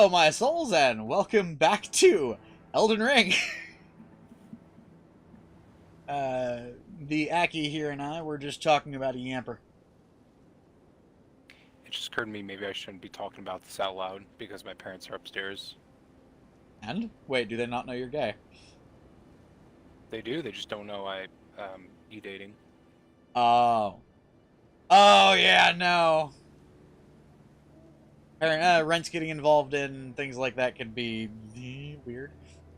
Hello, my souls, and welcome back to Elden Ring. The Aki here and I were just talking about a Yamper. It just occurred to me maybe I shouldn't be talking about this out loud because my parents are upstairs. And? Wait, do they not know you're gay? They do, they just don't know I e-dating. Oh. Oh, yeah, no. Rent's getting involved in things like that can be weird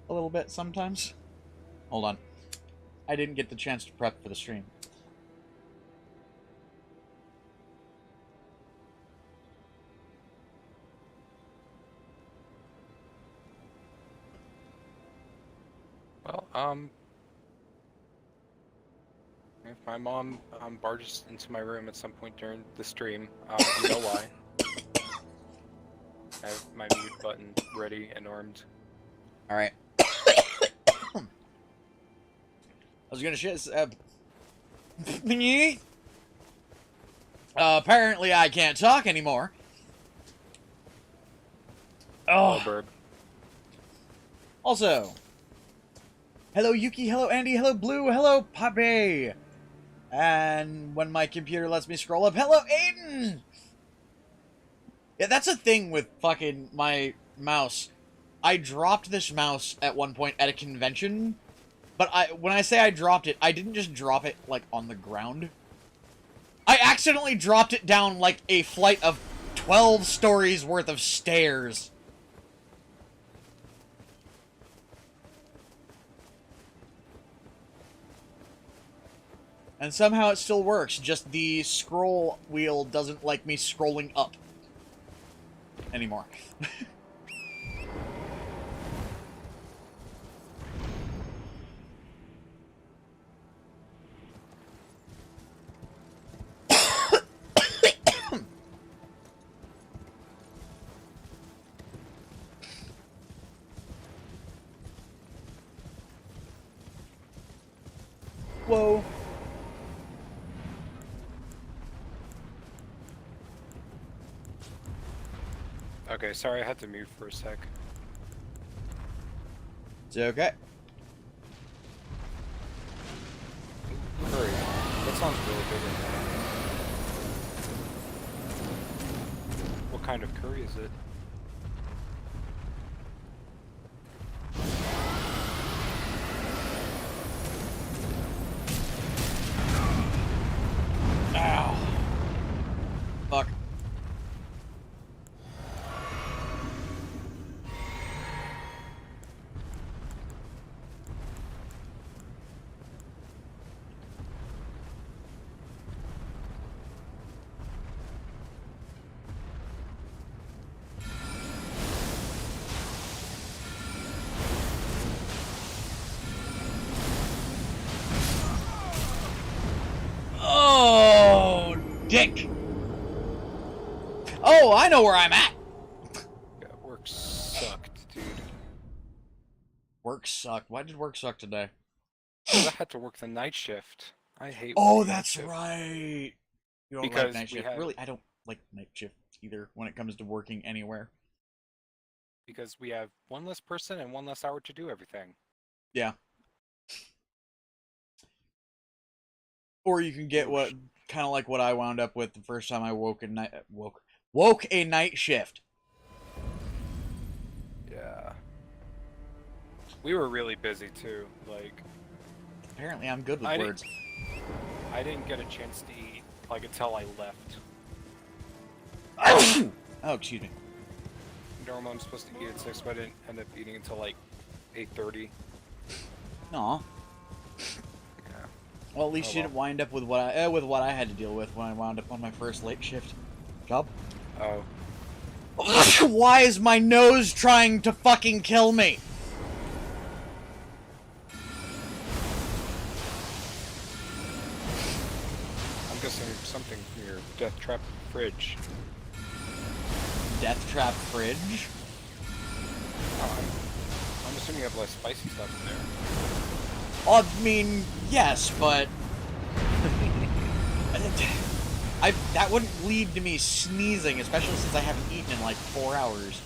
a little bit sometimes. Hold on. I didn't get the chance to prep for the stream. Well, if my mom barges into my room at some point during the stream, you know why. I have my mute button ready and armed. Alright. I was gonna shit. Apparently I can't talk anymore. Oh. Burb. Also, hello Yuki, hello Andy, hello Blue, hello Pape. And when my computer lets me scroll up, hello Aiden! Yeah, that's a thing with fucking my mouse. I dropped this mouse at one point at a convention, but when I say I dropped it, I didn't just drop it, like, on the ground. I accidentally dropped it down, like, a flight of 12 stories worth of stairs. And somehow it still works, just the scroll wheel doesn't like me scrolling up anymore. Whoa. Okay, sorry I had to mute for a sec. It's okay. Furry. That sounds really good. What kind of curry is it? Ow. Fuck. Oh, dick. Oh, I know where I'm at. Yeah, work sucked, dude. Work sucked. Why did work suck today? I had to work the night shift. I hate Oh, working night that's shift. right. You don't Because like night we shift. have- Really, I don't like night shift either when it comes to working anywhere. Because we have one less person and one less hour to do everything. Yeah. Or you can get what kind of like what I wound up with the first time I woke a night shift. Yeah. We were really busy too. Like, Apparently, I'm good with words. I didn't get a chance to eat like until I left. Oh, excuse me. Normally I'm supposed to eat at 6, but I didn't end up eating until like 8:30. Aw. Yeah. Well, at least Oh, you didn't wind up with what I had to deal with when I wound up on my first late shift job. Oh. Why is my nose trying to fucking kill me? I'm guessing something from your death trap fridge. Death trap fridge? I'm assuming you have less spicy stuff in there. I mean, yes, but that wouldn't lead to me sneezing, especially since I haven't eaten in like 4 hours.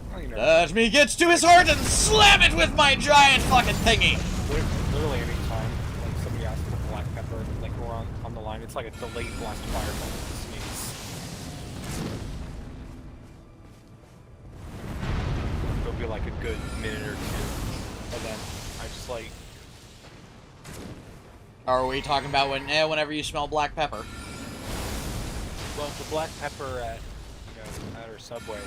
Well, you know, Let me get to his heart and slam it with my giant fucking thingy! literally any time like somebody asks for black pepper, like we're on the line, it's like a delayed blast fireball with the sneeze. It'll be like a good minute or two, and then I just like. Are we talking about whenever you smell black pepper? Well, the black pepper at at our Subway, like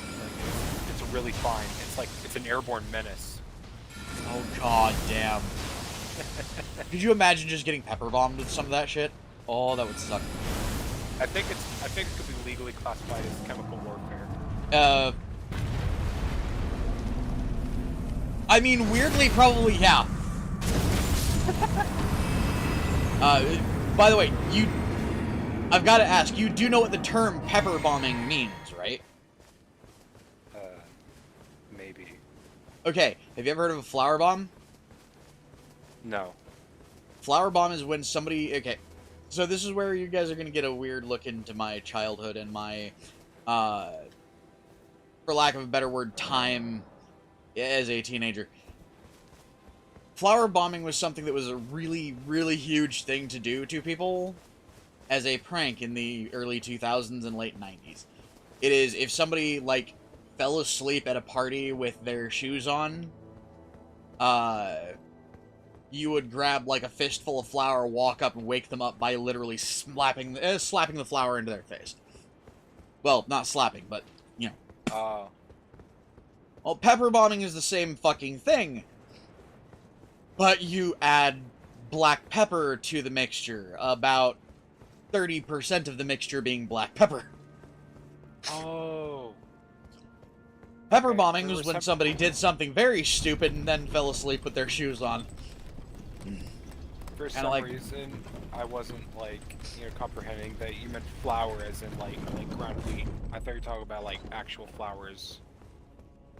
it's really fine. It's like it's an airborne menace. Oh god damn. Could you imagine just getting pepper bombed with some of that shit? Oh, that would suck. I think it could be legally classified as chemical warfare. I mean, weirdly, probably, yeah. By the way, I've got to ask, you do know what the term pepper bombing means, right? Maybe. Okay, have you ever heard of a flower bomb? No. Flower bomb is when somebody... Okay, so this is where you guys are going to get a weird look into my childhood and my, for lack of a better word, time as a teenager. Flower bombing was something that was a really, really huge thing to do to people as a prank in the early 2000s and late 90s. It is, if somebody, like, fell asleep at a party with their shoes on, you would grab, like, a fistful of flour, walk up and wake them up by literally slapping the flour into their face. Well, not slapping, but, you know. Well, pepper bombing is the same fucking thing. But you add black pepper to the mixture, about 30% of the mixture being black pepper. Oh. Pepper bombing was when somebody did something very stupid and then fell asleep with their shoes on. For some reason, I wasn't comprehending that you meant flour as in like ground wheat. I thought you were talking about like actual flowers.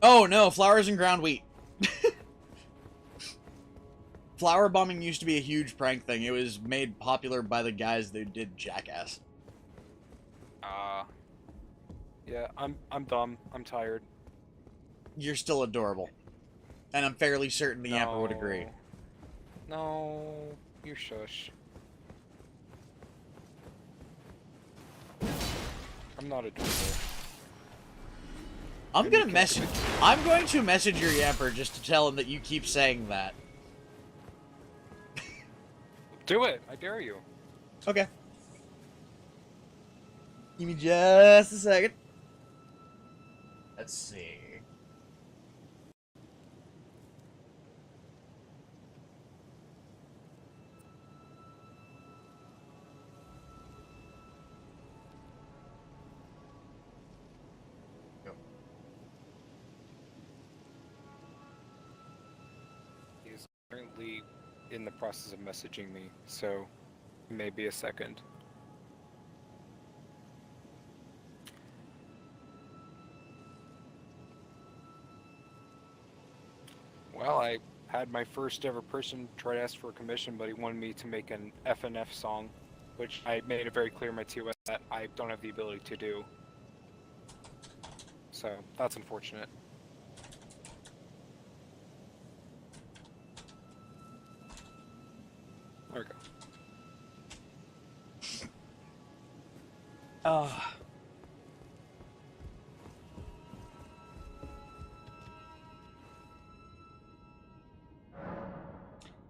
Oh no, flowers and ground wheat. Flower bombing used to be a huge prank thing. It was made popular by the guys that did Jackass. Yeah, I'm dumb. I'm tired. You're still adorable. And I'm fairly certain the Yamper would agree. No, you shush. I'm not adorable. I'm going to message your Yamper just to tell him that you keep saying that. Do it! I dare you. Okay. Give me just a second. Let's see. Go. He's currently in the process of messaging me, so maybe a second. Well, I had my first ever person try to ask for a commission, but he wanted me to make an FNF song, which I made it very clear in my TOS that I don't have the ability to do. So, that's unfortunate. There we go.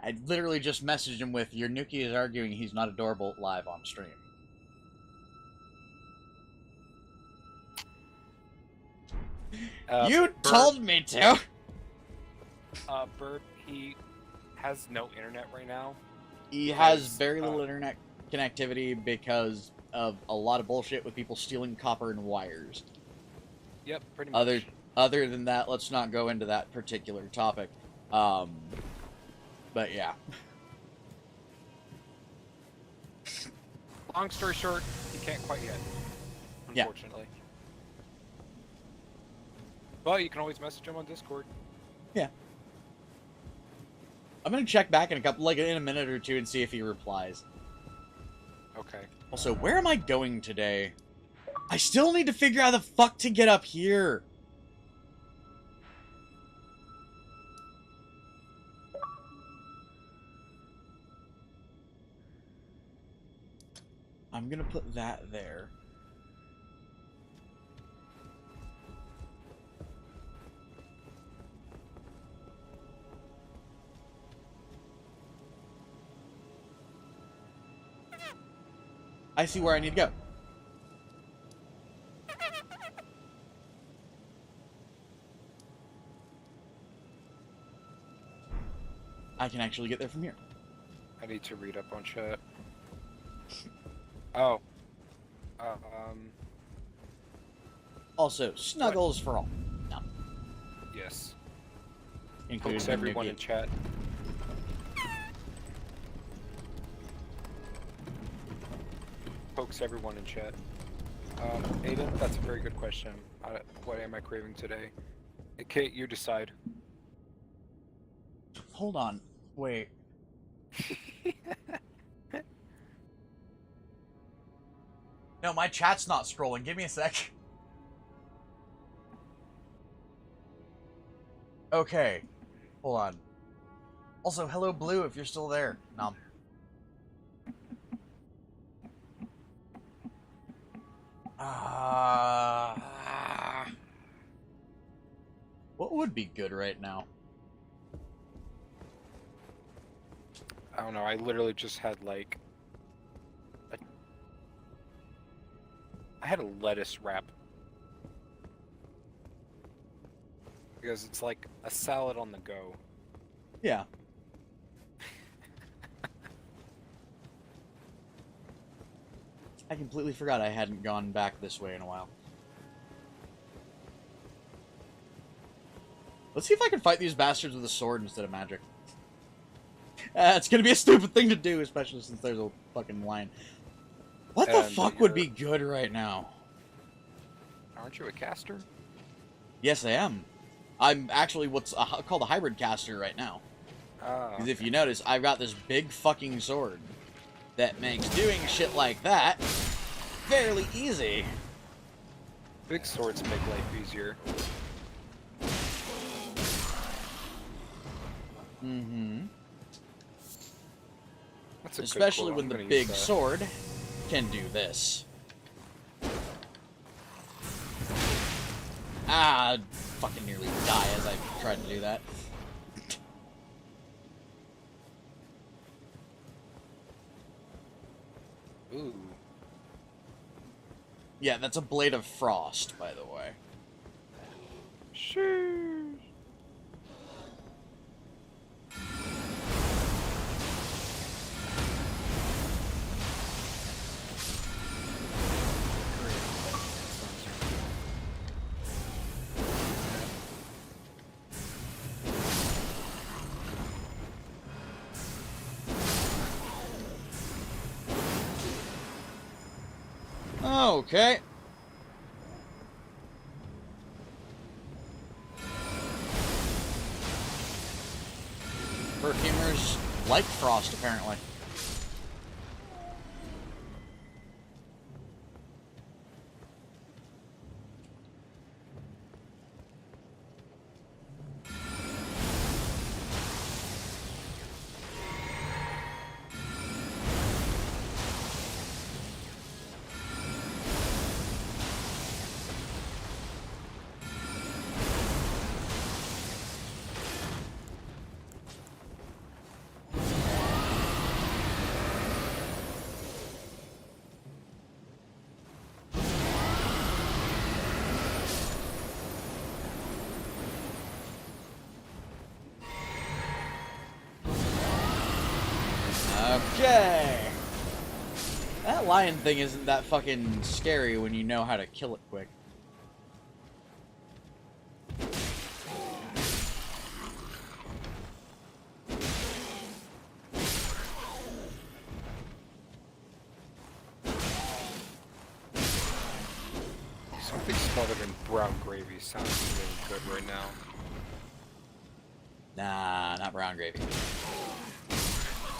I literally just messaged him with, your Nuki is arguing he's not adorable live on stream. You told me to! Bert, he has no internet right now. He has very little internet connectivity because of a lot of bullshit with people stealing copper and wires. Yep, pretty much. Other than that, let's not go into that particular topic. But yeah. Long story short, he can't quite yet, unfortunately. Yeah. But you can always message him on Discord. Yeah. I'm gonna check back in a minute or two and see if he replies. Okay. Also, where am I going today? I still need to figure out how the fuck to get up here. I'm gonna put that there. I see where I need to go. I can actually get there from here. I need to read up on chat. Oh. Also, snuggles for all. No. Yes. Including Pokes everyone in chat. Pokes everyone in chat. Aiden, that's a very good question. What am I craving today? Kate, you decide. Hold on. Wait. No, my chat's not scrolling. Give me a sec. Okay. Hold on. Also, hello, Blue, if you're still there. Nom. What would be good right now? I don't know, I literally just had like... I had a lettuce wrap. Because it's like a salad on the go. Yeah. I completely forgot I hadn't gone back this way in a while. Let's see if I can fight these bastards with a sword instead of magic. It's gonna be a stupid thing to do, especially since there's a fucking lion. What the fuck would be good right now? Aren't you a caster? Yes, I am. I'm actually what's called a hybrid caster right now. Because if you notice, I've got this big fucking sword that makes doing shit like that fairly easy. Big swords make life easier. Mm-hmm. That's a especially when the big sword can do this. Ah, I'd fucking nearly die as I tried to do that. Ooh. Yeah, that's a Blade of Frost, by the way. Sure. Okay. Perfumers like Frost, apparently. Okay. That lion thing isn't that fucking scary when you know how to kill it quick. Something smothered in brown gravy sounds really good right now. Nah, not brown gravy.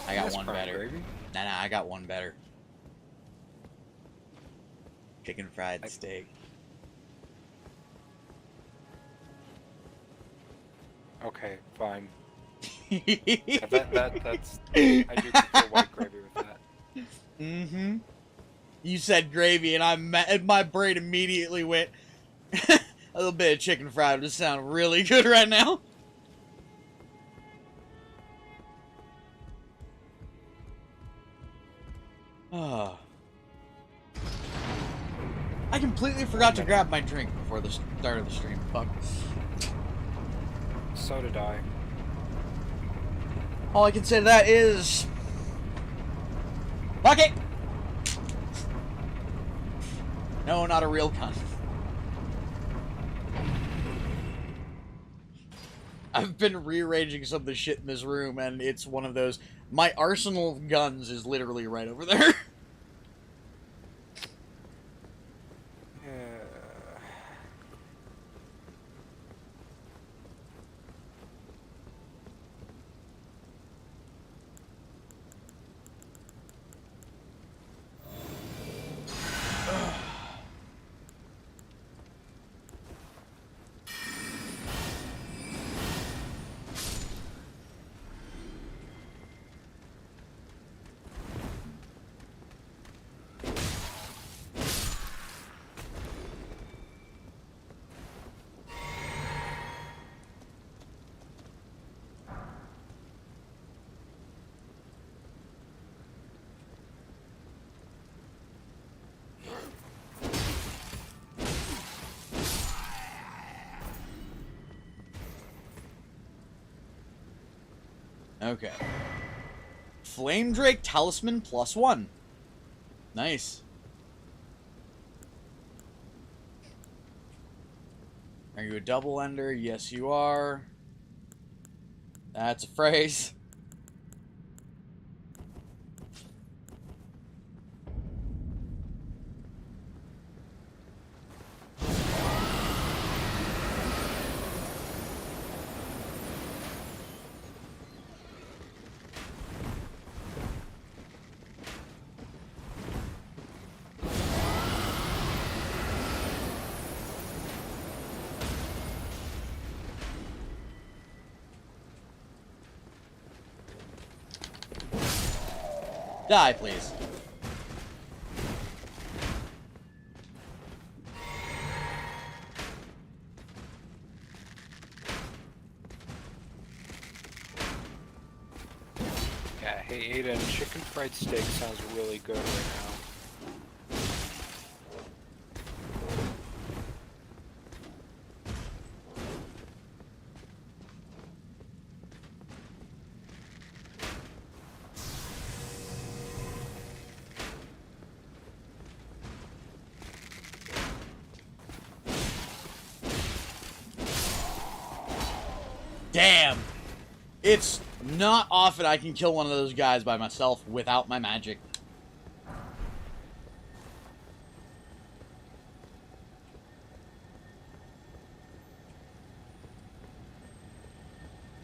I got one better. Gravy? Nah, I got one better. Chicken fried steak. Okay, fine. Yeah, that's... I do prefer white gravy with that. Mm-hmm. You said gravy, and my brain immediately went... a little bit of chicken fried would sound really good right now. Oh. I completely forgot to grab my drink before the start of the stream. Fuck. So did I. All I can say to that is... Fuck it! No, not a real cunt. I've been rearranging some of the shit in this room, and it's one of those... My arsenal of guns is literally right over there. Okay. Flame Drake Talisman +1. Nice. Are you a double ender? Yes, you are. That's a phrase. Die, please. Yeah, hey Aiden, chicken fried steak sounds really good right now. Damn! It's not often I can kill one of those guys by myself without my magic.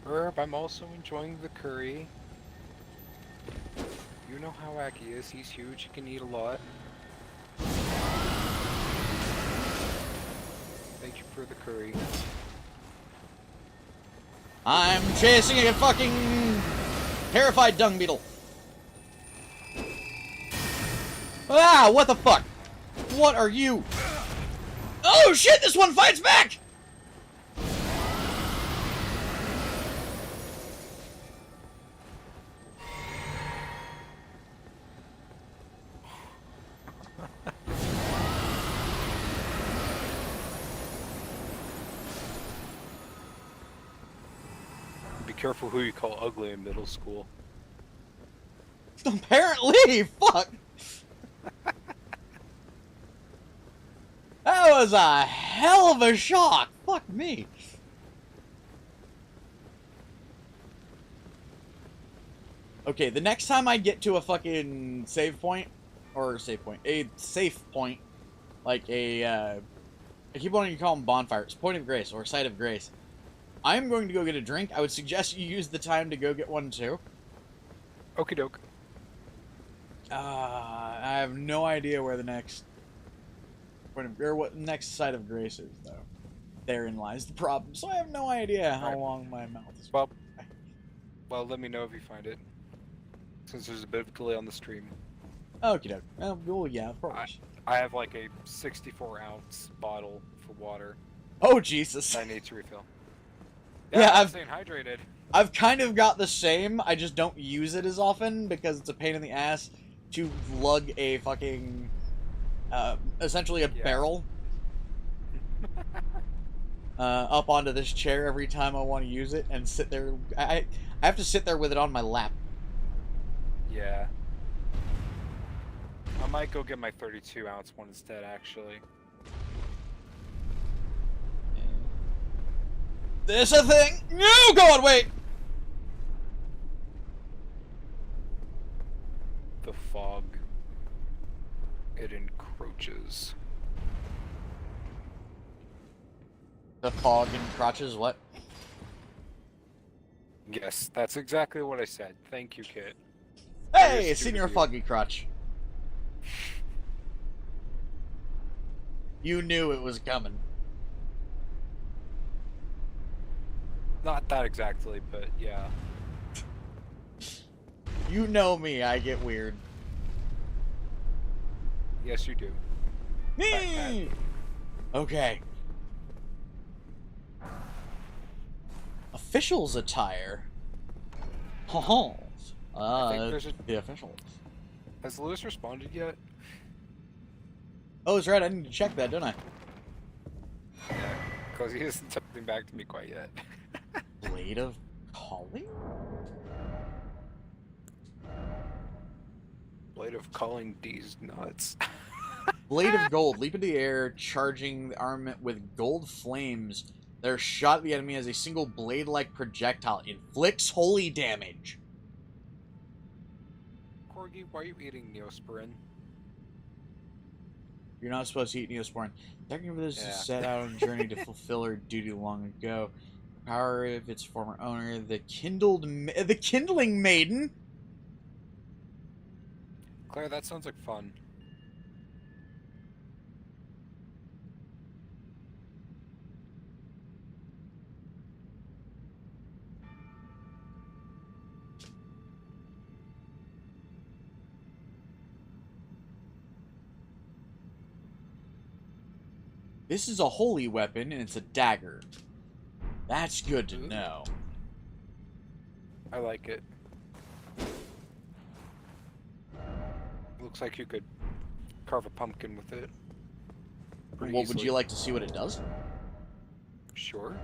Herb, I'm also enjoying the curry. You know how wacky he is. He's huge. He can eat a lot. Thank you for the curry. I'm chasing a fucking terrified dung beetle. Ah, what the fuck? What are you? Oh shit, this one fights back! Be careful who you call ugly in middle school. Apparently, fuck. That was a hell of a shock. Fuck me. Okay, the next time I get to a fucking save point, or save point, a safe point, like a, I keep wanting to call them bonfires, point of grace, or site of grace. I'm going to go get a drink. I would suggest you use the time to go get one too. Okie doke. I have no idea where the next point of, or what next side of Grace is, though. Therein lies the problem. So I have no idea how long my mouth is. Well, let me know if you find it, since there's a bit of a delay on the stream. Okie doke. Well, yeah, of course. I have like a 64-ounce bottle for water. Oh, Jesus. I need to refill. Yeah, I'm staying hydrated. I've kind of got the same. I just don't use it as often because it's a pain in the ass to lug a fucking, essentially a barrel up onto this chair every time I want to use it and sit there. I have to sit there with it on my lap. Yeah. I might go get my 32-ounce one instead, actually. This a thing? No, God, wait! The fog. It encroaches. The fog encroaches what? Yes, that's exactly what I said. Thank you, Kit. Hey, Senior Foggy Crotch. You knew it was coming. Not that exactly, but yeah. You know me, I get weird. Yes, you do. Okay. Officials attire. The officials. Has Lewis responded yet? Oh, that's right. I need to check that, don't I? Yeah, because he hasn't said anything back to me quite yet. Blaidd of calling? Blaidd of calling these nuts. Blade of gold. Leap into the air, charging the armament with gold flames. They're shot at the enemy as a single blade-like projectile. Inflicts holy damage. Corgi, why are you eating Neosporin? You're not supposed to eat Neosporin. Technically, this is set out on a journey to fulfill her duty long ago. The power of its former owner, the kindling maiden. Claire, that sounds like fun. This is a holy weapon, and it's a dagger. That's good to know. I like it. Looks like you could carve a pumpkin with it. Well, would you like to see what it does? Sure.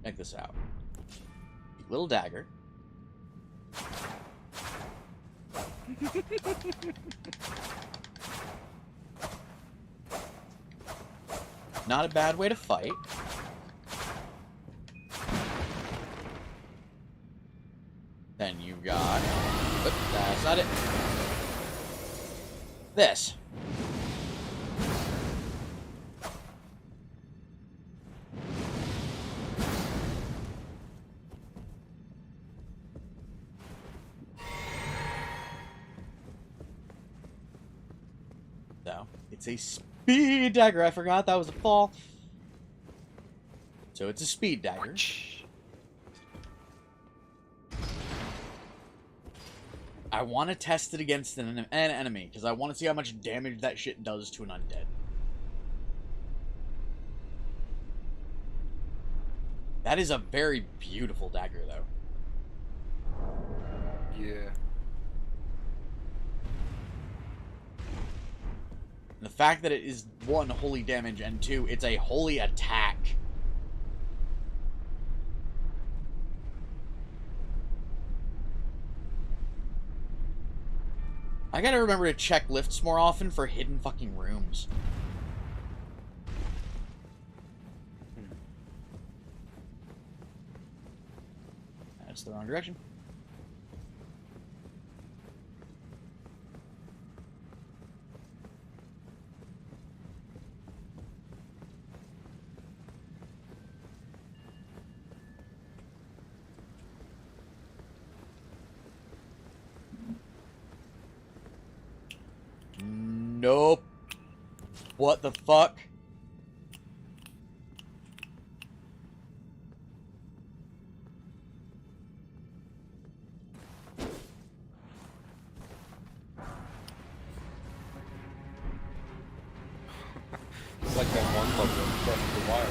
Check this out. Little dagger. Not a bad way to fight. Then you've got... Oop, that's not it. This. So, it's a speed dagger. I forgot that was a fall. So it's a speed dagger. I want to test it against an enemy, because I want to see how much damage that shit does to an undead. That is a very beautiful dagger, though. Yeah. And the fact that it is, 1, holy damage, and 2, it's a holy attack. I gotta remember to check lifts more often for hidden fucking rooms. That's the wrong direction. Nope. What the fuck? It's like that one level in Breath of the Wild.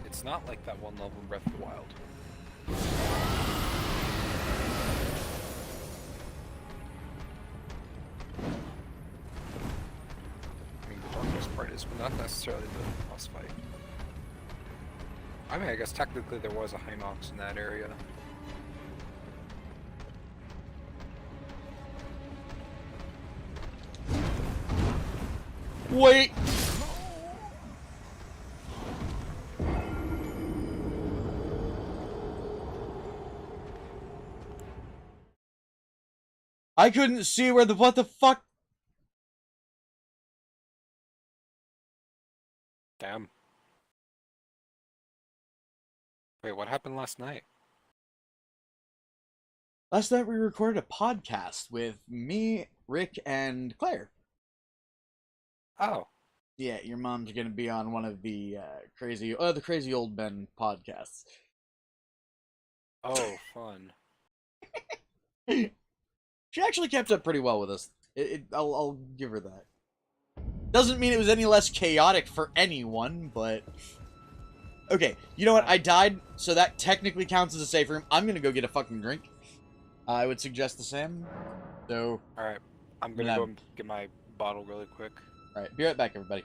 It's not like that one level in Breath of the Wild. I mean, the darkest part is not necessarily the boss fight. I mean, I guess technically there was a Hinox in that area. Wait! I couldn't see where the what the fuck. Damn. Wait, what happened last night? Last night we recorded a podcast with me, Rick, and Claire. Oh. Yeah, your mom's gonna be on one of the crazy old men podcasts. Oh, fun. She actually kept up pretty well with us. I'll give her that. Doesn't mean it was any less chaotic for anyone, but... Okay, you know what? I died, so that technically counts as a safe room. I'm gonna go get a fucking drink. I would suggest the same. So... Alright, I'm gonna go and get my bottle really quick. Alright, be right back, everybody.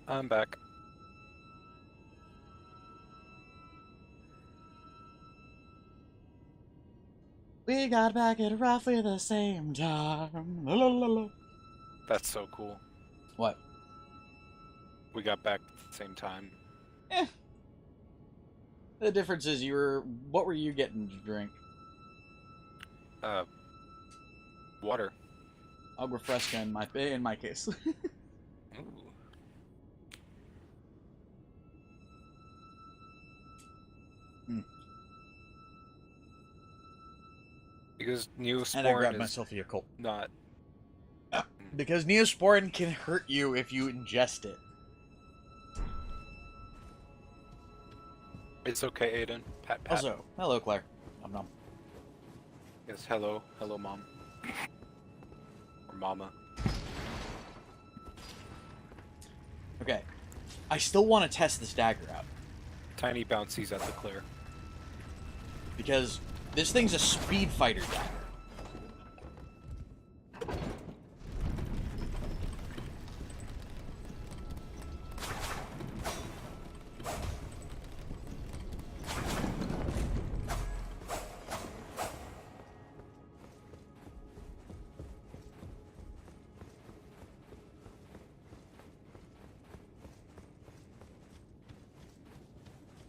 I'm back. We got back at roughly the same time. La, la, la, la. That's so cool. What? We got back at the same time. Eh. The difference is what were you getting to drink? Water. Agua fresca in my case. Ooh. Because Neosporin And I grabbed myself a Yakult. not... Because Neosporin can hurt you if you ingest it. It's okay, Aiden. Pat, pat. Also, hello, Claire. Nom nom. Yes, hello. Hello, Mom. mama. Okay. I still want to test this dagger out. Tiny bouncies at the clear. Because this thing's a speed fighter dagger.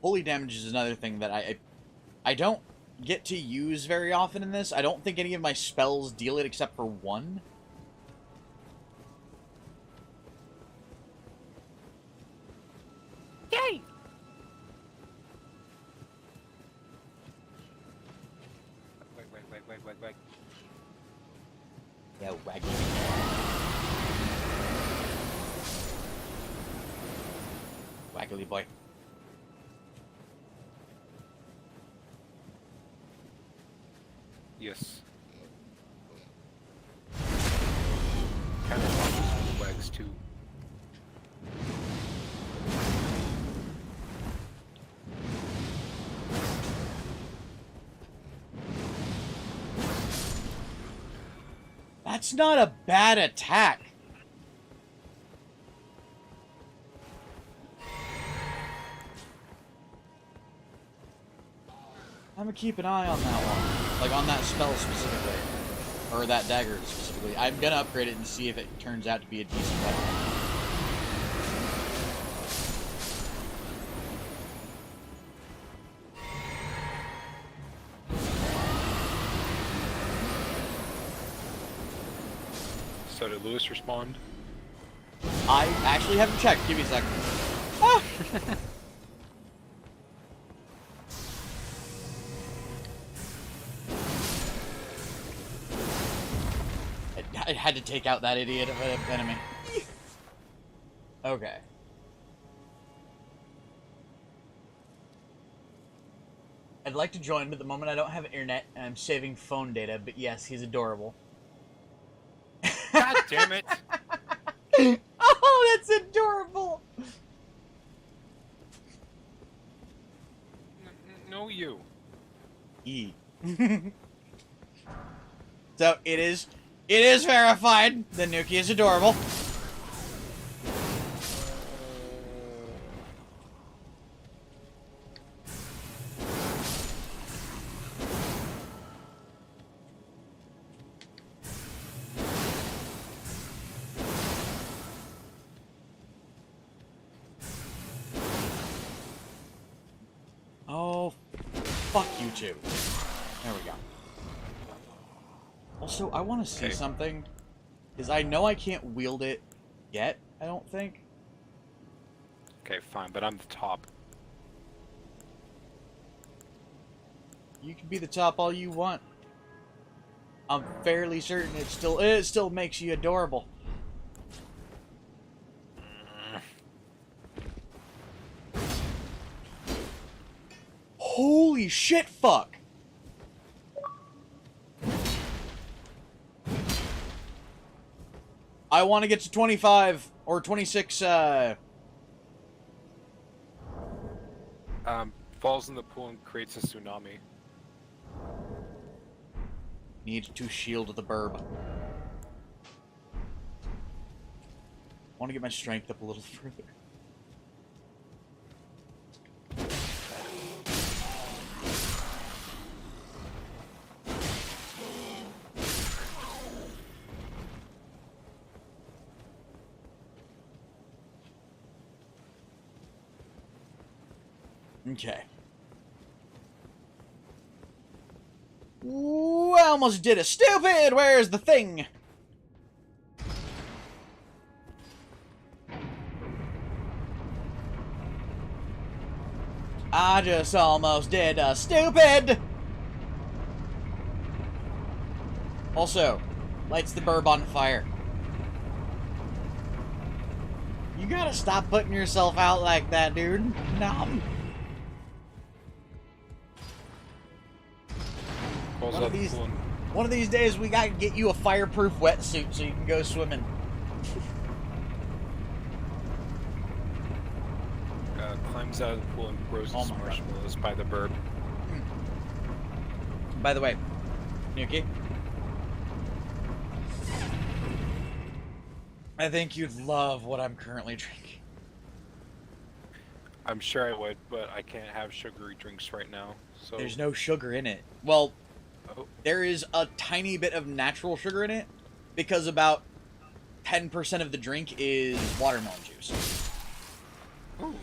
Holy damage is another thing that I don't get to use very often in this. I don't think any of my spells deal it except for one. Yay! Wag. Yeah, waggy. Waggly boy. Yes. Kind of wags too. That's not a bad attack. I'm gonna keep an eye on that one. Like, on that spell specifically. Or that dagger specifically. I'm gonna upgrade it and see if it turns out to be a decent weapon. So did Lewis respond? I actually haven't checked. Give me a second. Ah! I had to take out that idiot of an enemy. Okay. I'd like to join, but at the moment I don't have internet, and I'm saving phone data, but yes, he's adorable. God damn it! Oh, that's adorable! No, you. E. So, it is verified. The Tanuki is adorable. Oh, fuck you two. There we go. Also, I want to see something, because I know I can't wield it yet, I don't think. Okay, fine, but I'm the top. You can be the top all you want. I'm fairly certain it still makes you adorable. Holy shit, fuck! I want to get to 25 or 26, Falls in the pool and creates a tsunami. Need to shield the burb. Want to get my strength up a little further. Okay. Ooh, I almost did it. Stupid! Where's the thing? I just almost did a stupid! Also, lights the burb on fire. You gotta stop putting yourself out like that, dude. No. Falls One out of the these pool and One of these days, we gotta get you a fireproof wetsuit so you can go swimming. Climbs out of the pool and roasts marshmallows by the burp. By the way, Tanuki, I think you'd love what I'm currently drinking. I'm sure I would, but I can't have sugary drinks right now. So There's no sugar in it. Well, there is a tiny bit of natural sugar in it, because about 10% of the drink is watermelon juice. Ooh.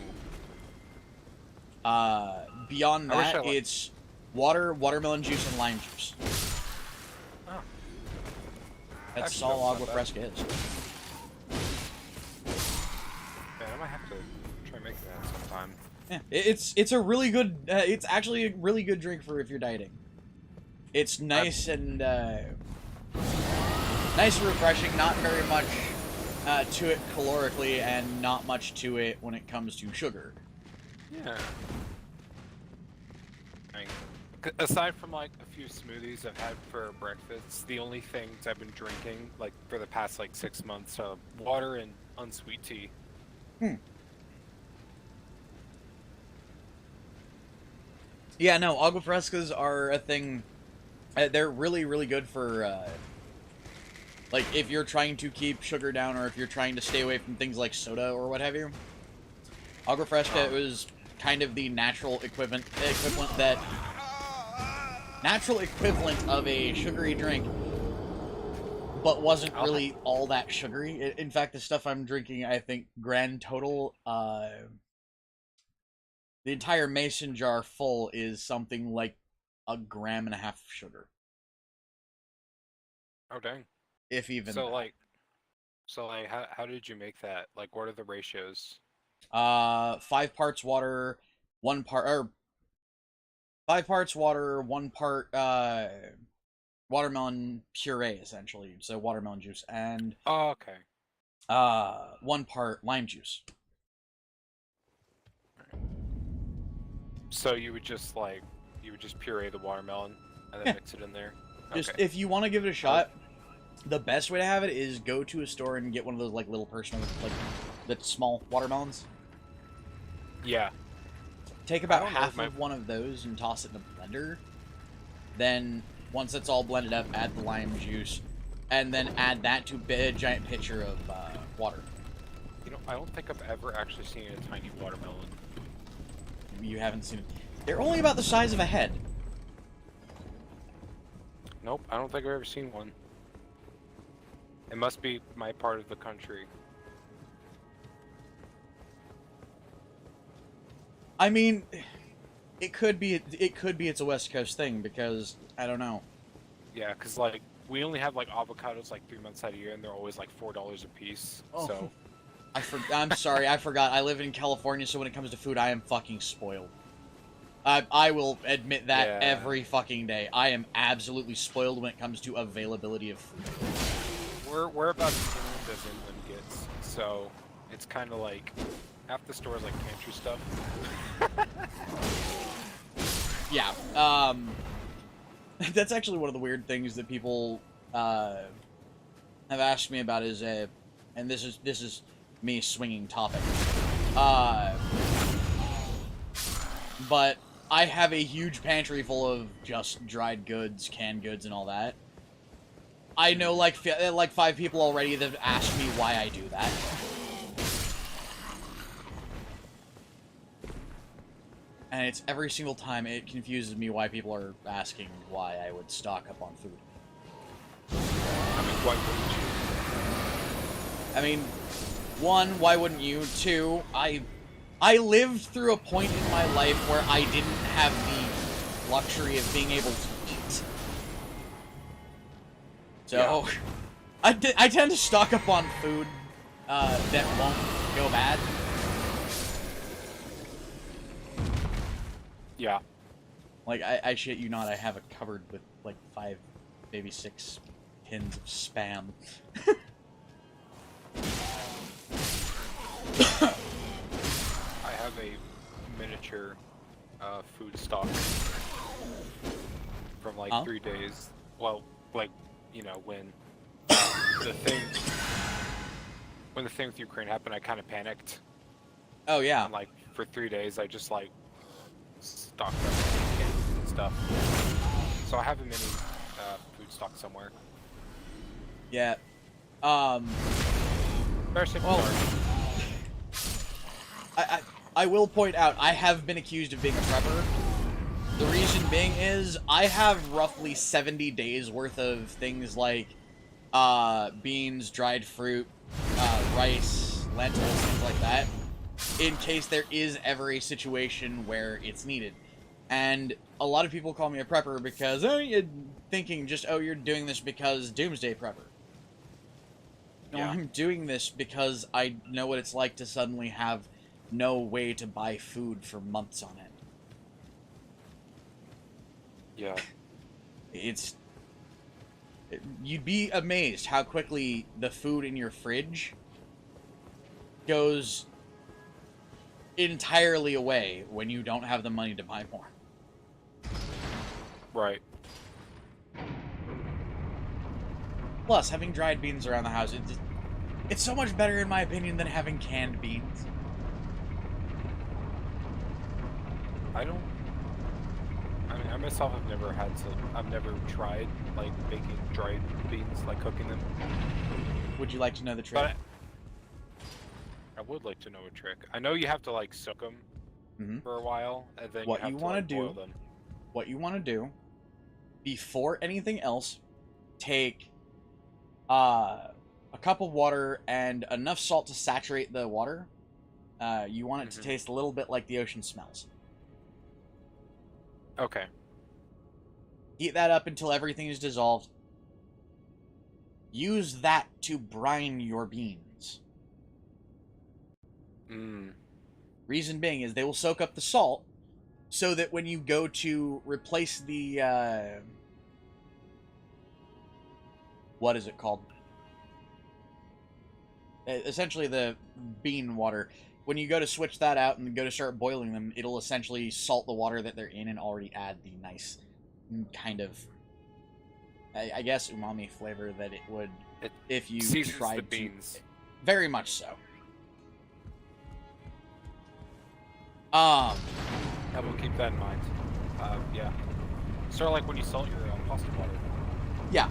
Beyond that, it's water, watermelon juice, and lime juice. Oh. That's all agua fresca is. Man, I might have to try making that sometime. Yeah, it's a really good. It's actually a really good drink for if you're dieting. It's nice and nice and refreshing. Not very much to it calorically, and not much to it when it comes to sugar. Yeah. Aside from like a few smoothies I've had for breakfast, the only things I've been drinking like for the past like 6 months are water and unsweet tea. Yeah, no, agua frescas are a thing. They're really, really good for like if you're trying to keep sugar down, or if you're trying to stay away from things like soda or what have you. Agua fresca was kind of the natural equivalent of a sugary drink, but wasn't really all that sugary. In fact, the stuff I'm drinking, I think grand total, the entire mason jar full is something like 1.5 grams of sugar. Oh dang! If even. So like, how did you make that? Like, what are the ratios? 5 parts water, 1 part, or 5 parts water, 1 part watermelon puree, essentially. So watermelon juice, and 1 part lime juice. So you would just puree the watermelon and then mix it in there. Just if you want to give it a shot, the best way to have it is go to a store and get one of those like little personal, like the small watermelons. Yeah. Take about half of one of those and toss it in a blender. Then once it's all blended up, add the lime juice, and then add that to a giant pitcher of water. You know, I don't think I've ever actually seen a tiny watermelon. You haven't seen it. They're only about the size of a head. Nope, I don't think I've ever seen one. It must be my part of the country. I mean, it could be it's a West Coast thing, because I don't know. Yeah, because like we only have like avocados like 3 months out of the year, and they're always like $4 a piece. Oh. So I'm sorry, I forgot. I live in California, so when it comes to food, I am fucking spoiled. I will admit that every fucking day. I am absolutely spoiled when it comes to availability of food. We're about as inland as Inland gets, so it's kind of like half the stores like pantry stuff. Yeah, that's actually one of the weird things that people have asked me about is and this is me swinging topic. But I have a huge pantry full of just dried goods, canned goods, and all that. I know like 5 people already that have asked me why I do that. And it's every single time it confuses me why people are asking why I would stock up on food. I mean, why wouldn't you? I mean, 1, why wouldn't you? 2, I lived through a point in my life where I didn't have the luxury of being able to eat. So, yeah. I tend to stock up on food that won't go bad. Yeah. Like, I shit you not, I have a cupboard with like 5, maybe 6 tins of Spam. I have a miniature food stock from like 3 days. Well, like, you know, when the thing with Ukraine happened, I kind of panicked. Oh yeah. And like for 3 days, I just like stocked up on cans and stuff. So I have a mini food stock somewhere. Yeah. Well, I will point out, I have been accused of being a prepper. The reason being is, I have roughly 70 days worth of things like, beans, dried fruit, rice, lentils, things like that, in case there is ever a situation where it's needed. And a lot of people call me a prepper because, oh, you're thinking just, oh, you're doing this because Doomsday Prepper. No, yeah. I'm doing this because I know what it's like to suddenly have no way to buy food for months on end. Yeah. You'd be amazed how quickly the food in your fridge goes entirely away when you don't have the money to buy more. Right. Plus, having dried beans around the house, it's so much better, in my opinion, than having canned beans. I mean, I myself have never I've never tried, like, making dried beans, like, cooking them. Would you like to know the trick? But I would like to know a trick. I know you have to, like, soak them for a while, and then what you have to, like, boil them. What you want to do, before anything else, take a cup of water and enough salt to saturate the water. You want it to taste a little bit like the ocean smells. Okay. Heat that up until everything is dissolved. Use that to brine your beans. Reason being is they will soak up the salt, so that when you go to replace the, what is it called? Essentially the bean water. When you go to switch that out and go to start boiling them, it'll essentially salt the water that they're in and already add the nice kind of, I guess, umami flavor that it would if you tried the beans. Very much so. I will keep that in mind. Yeah. Sort of like when you salt your pasta water. Yeah.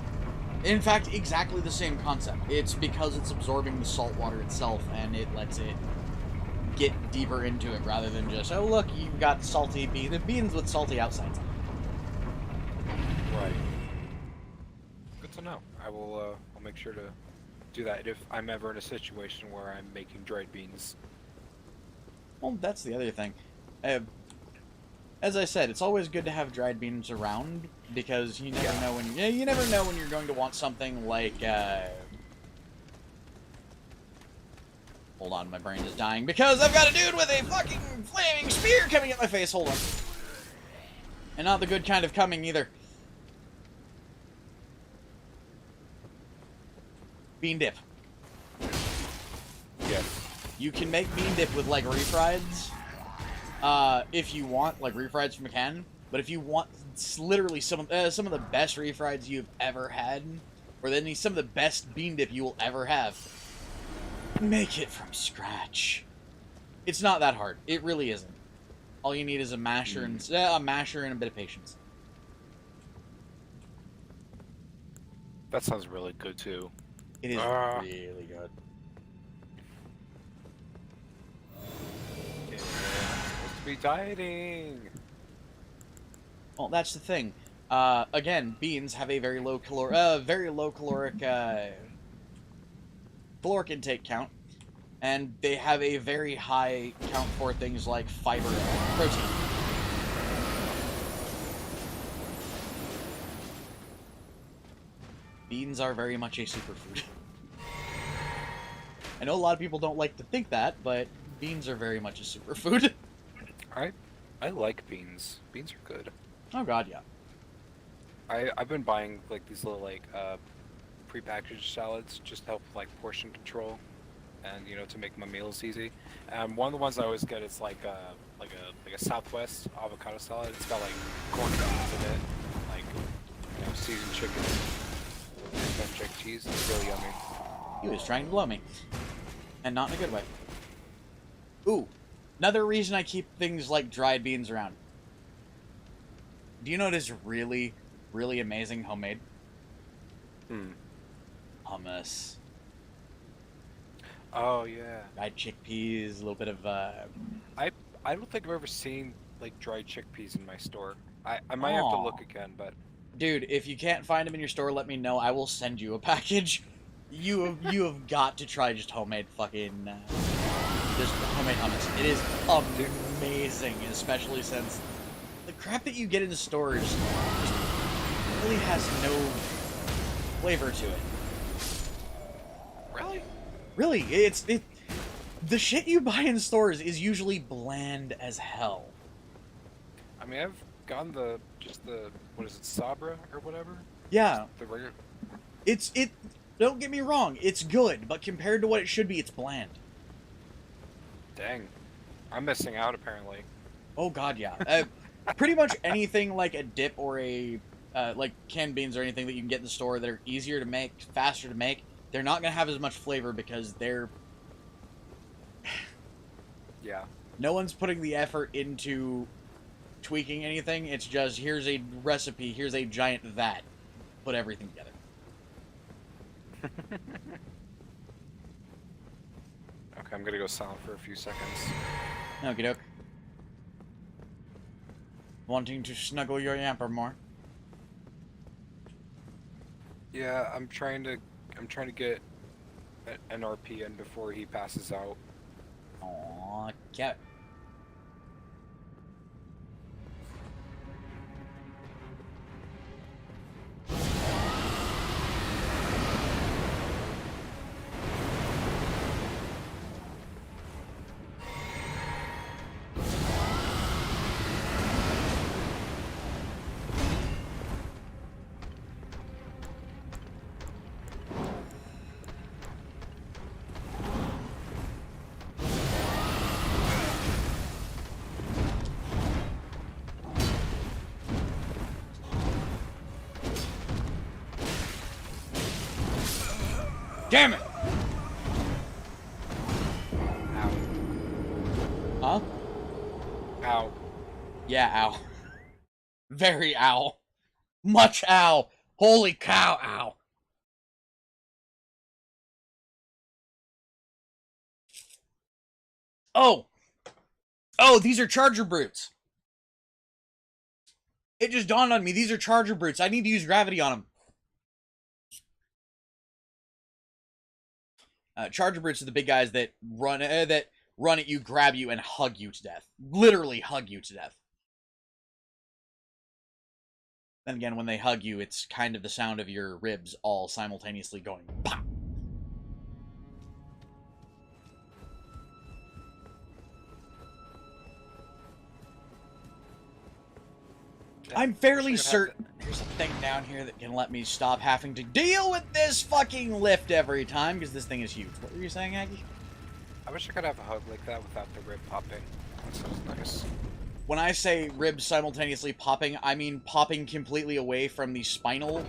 In fact, exactly the same concept. It's because it's absorbing the salt water itself, and it lets it get deeper into it, rather than just, oh look, you've got salty beans with salty outsides. Right. Good to know. I'll make sure to do that if I'm ever in a situation where I'm making dried beans. Well, that's the other thing. As I said, it's always good to have dried beans around, because you never know when you never know when you're going to want something like hold on, my brain is dying because I've got a dude with a fucking flaming spear coming at my face. Hold on. And not the good kind of coming either. Bean dip. Yes. You can make bean dip with, like, refrieds, if you want, like, refrieds from a can. But if you want literally some of the best refrieds you've ever had, or then some of the best bean dip you will ever have, make it from scratch. It's not that hard. It really isn't. All you need is a masher and a bit of patience. That sounds really good too. It is really good. Yeah, I'm supposed to be dieting. Well, that's the thing. Again, beans have a very low caloric intake count, and they have a very high count for things like fiber and protein. Beans are very much a superfood. I know a lot of people don't like to think that, but beans are very much a superfood. I like beans. Beans are good. Oh god, yeah. I've been buying like these little like prepackaged salads just to help with like portion control, and you know, to make my meals easy. One of the ones I always get is like a Southwest avocado salad. It's got like corn beans in it, like, you know, seasoned chicken, 100% chick cheese. It's really yummy. He was trying to blow me. And not in a good way. Ooh. Another reason I keep things like dried beans around. Do you know what is really, really amazing homemade? Hummus. Oh, yeah. Dried chickpeas, a little bit of, I don't think I've ever seen, like, dried chickpeas in my store. I might have to look again, but... Dude, if you can't find them in your store, let me know. I will send you a package. You have got to try just homemade fucking, just homemade hummus. It is amazing, especially since the crap that you get in the stores just really has no flavor to it. Really? Really, the shit you buy in stores is usually bland as hell. I mean, I've gotten what is it, Sabra or whatever? Yeah. The regular... Don't get me wrong, it's good, but compared to what it should be, it's bland. Dang. I'm missing out, apparently. Oh god, yeah. Pretty much anything like a dip or a, like canned beans or anything that you can get in the store that are easier to make, faster to make, they're not going to have as much flavor because they're... Yeah. No one's putting the effort into tweaking anything. It's just, here's a recipe, here's a giant vat. Put everything together. Okay, I'm gonna go silent for a few seconds. Okie doke. Wanting to snuggle your yamper more? Yeah, I'm trying to get an RP in before he passes out. Aww, cat. Damn it! Ow. Huh? Ow. Yeah, ow. Very ow. Much ow. Holy cow, ow. Oh! Oh, these are charger brutes. It just dawned on me, these are charger brutes. I need to use gravity on them. Charger brutes are the big guys that run at you, grab you, and hug you to death. Literally hug you to death. Then again, when they hug you, it's kind of the sound of your ribs all simultaneously going pop. I'm fairly certain there's a thing down here that can let me stop having to deal with this fucking lift every time, because this thing is huge. What were you saying, Aggie? I wish I could have a hug like that without the rib popping. That sounds nice. When I say ribs simultaneously popping, I mean popping completely away from the spinal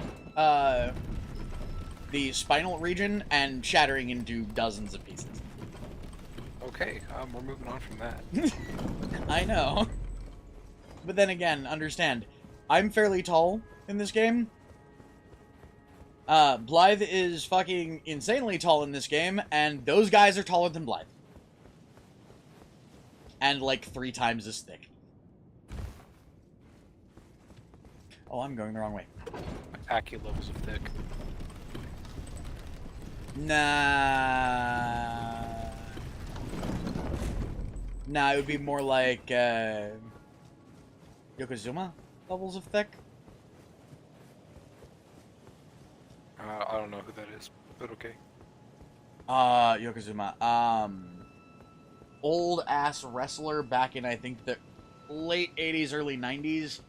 region and shattering into dozens of pieces. Okay, we're moving on from that. I know. But then again, understand, I'm fairly tall in this game. Blaidd is fucking insanely tall in this game, and those guys are taller than Blaidd. And like 3 times as thick. Oh, I'm going the wrong way. Accurate levels of thick. Nah. Nah, it would be more like, Yokozuna levels of thick? I don't know who that is, but okay. Yokozuna. Old-ass wrestler back in, I think, the late 80s, early 90s.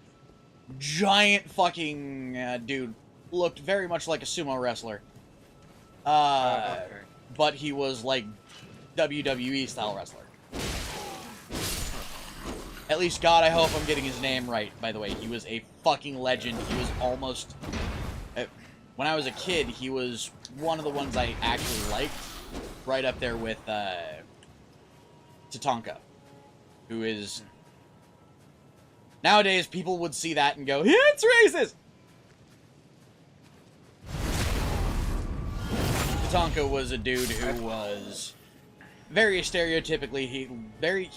Giant fucking dude. Looked very much like a sumo wrestler. Okay. But he was, like, WWE-style wrestler. At least, God, I hope I'm getting his name right, by the way. He was a fucking legend. He was almost... when I was a kid, he was one of the ones I actually liked, right up there with Tatanka, who is... Nowadays, people would see that and go, yeah, it's racist! Tatanka was a dude who was very stereotypically, he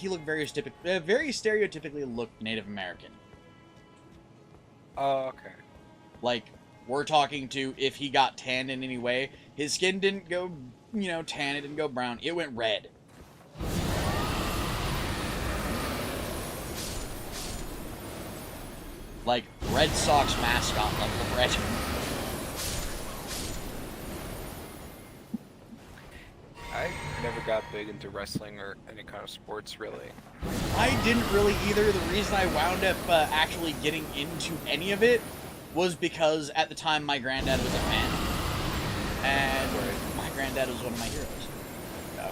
looked very stereotypically looked Native American. Oh, okay. Like, we're talking to, if he got tanned in any way, his skin didn't go, you know, tan, it didn't go brown, it went red. Like, Red Sox mascot level of red. I never got big into wrestling or any kind of sports, really. I didn't really either. The reason I wound up actually getting into any of it was because at the time my granddad was a fan. And my granddad was one of my heroes. So.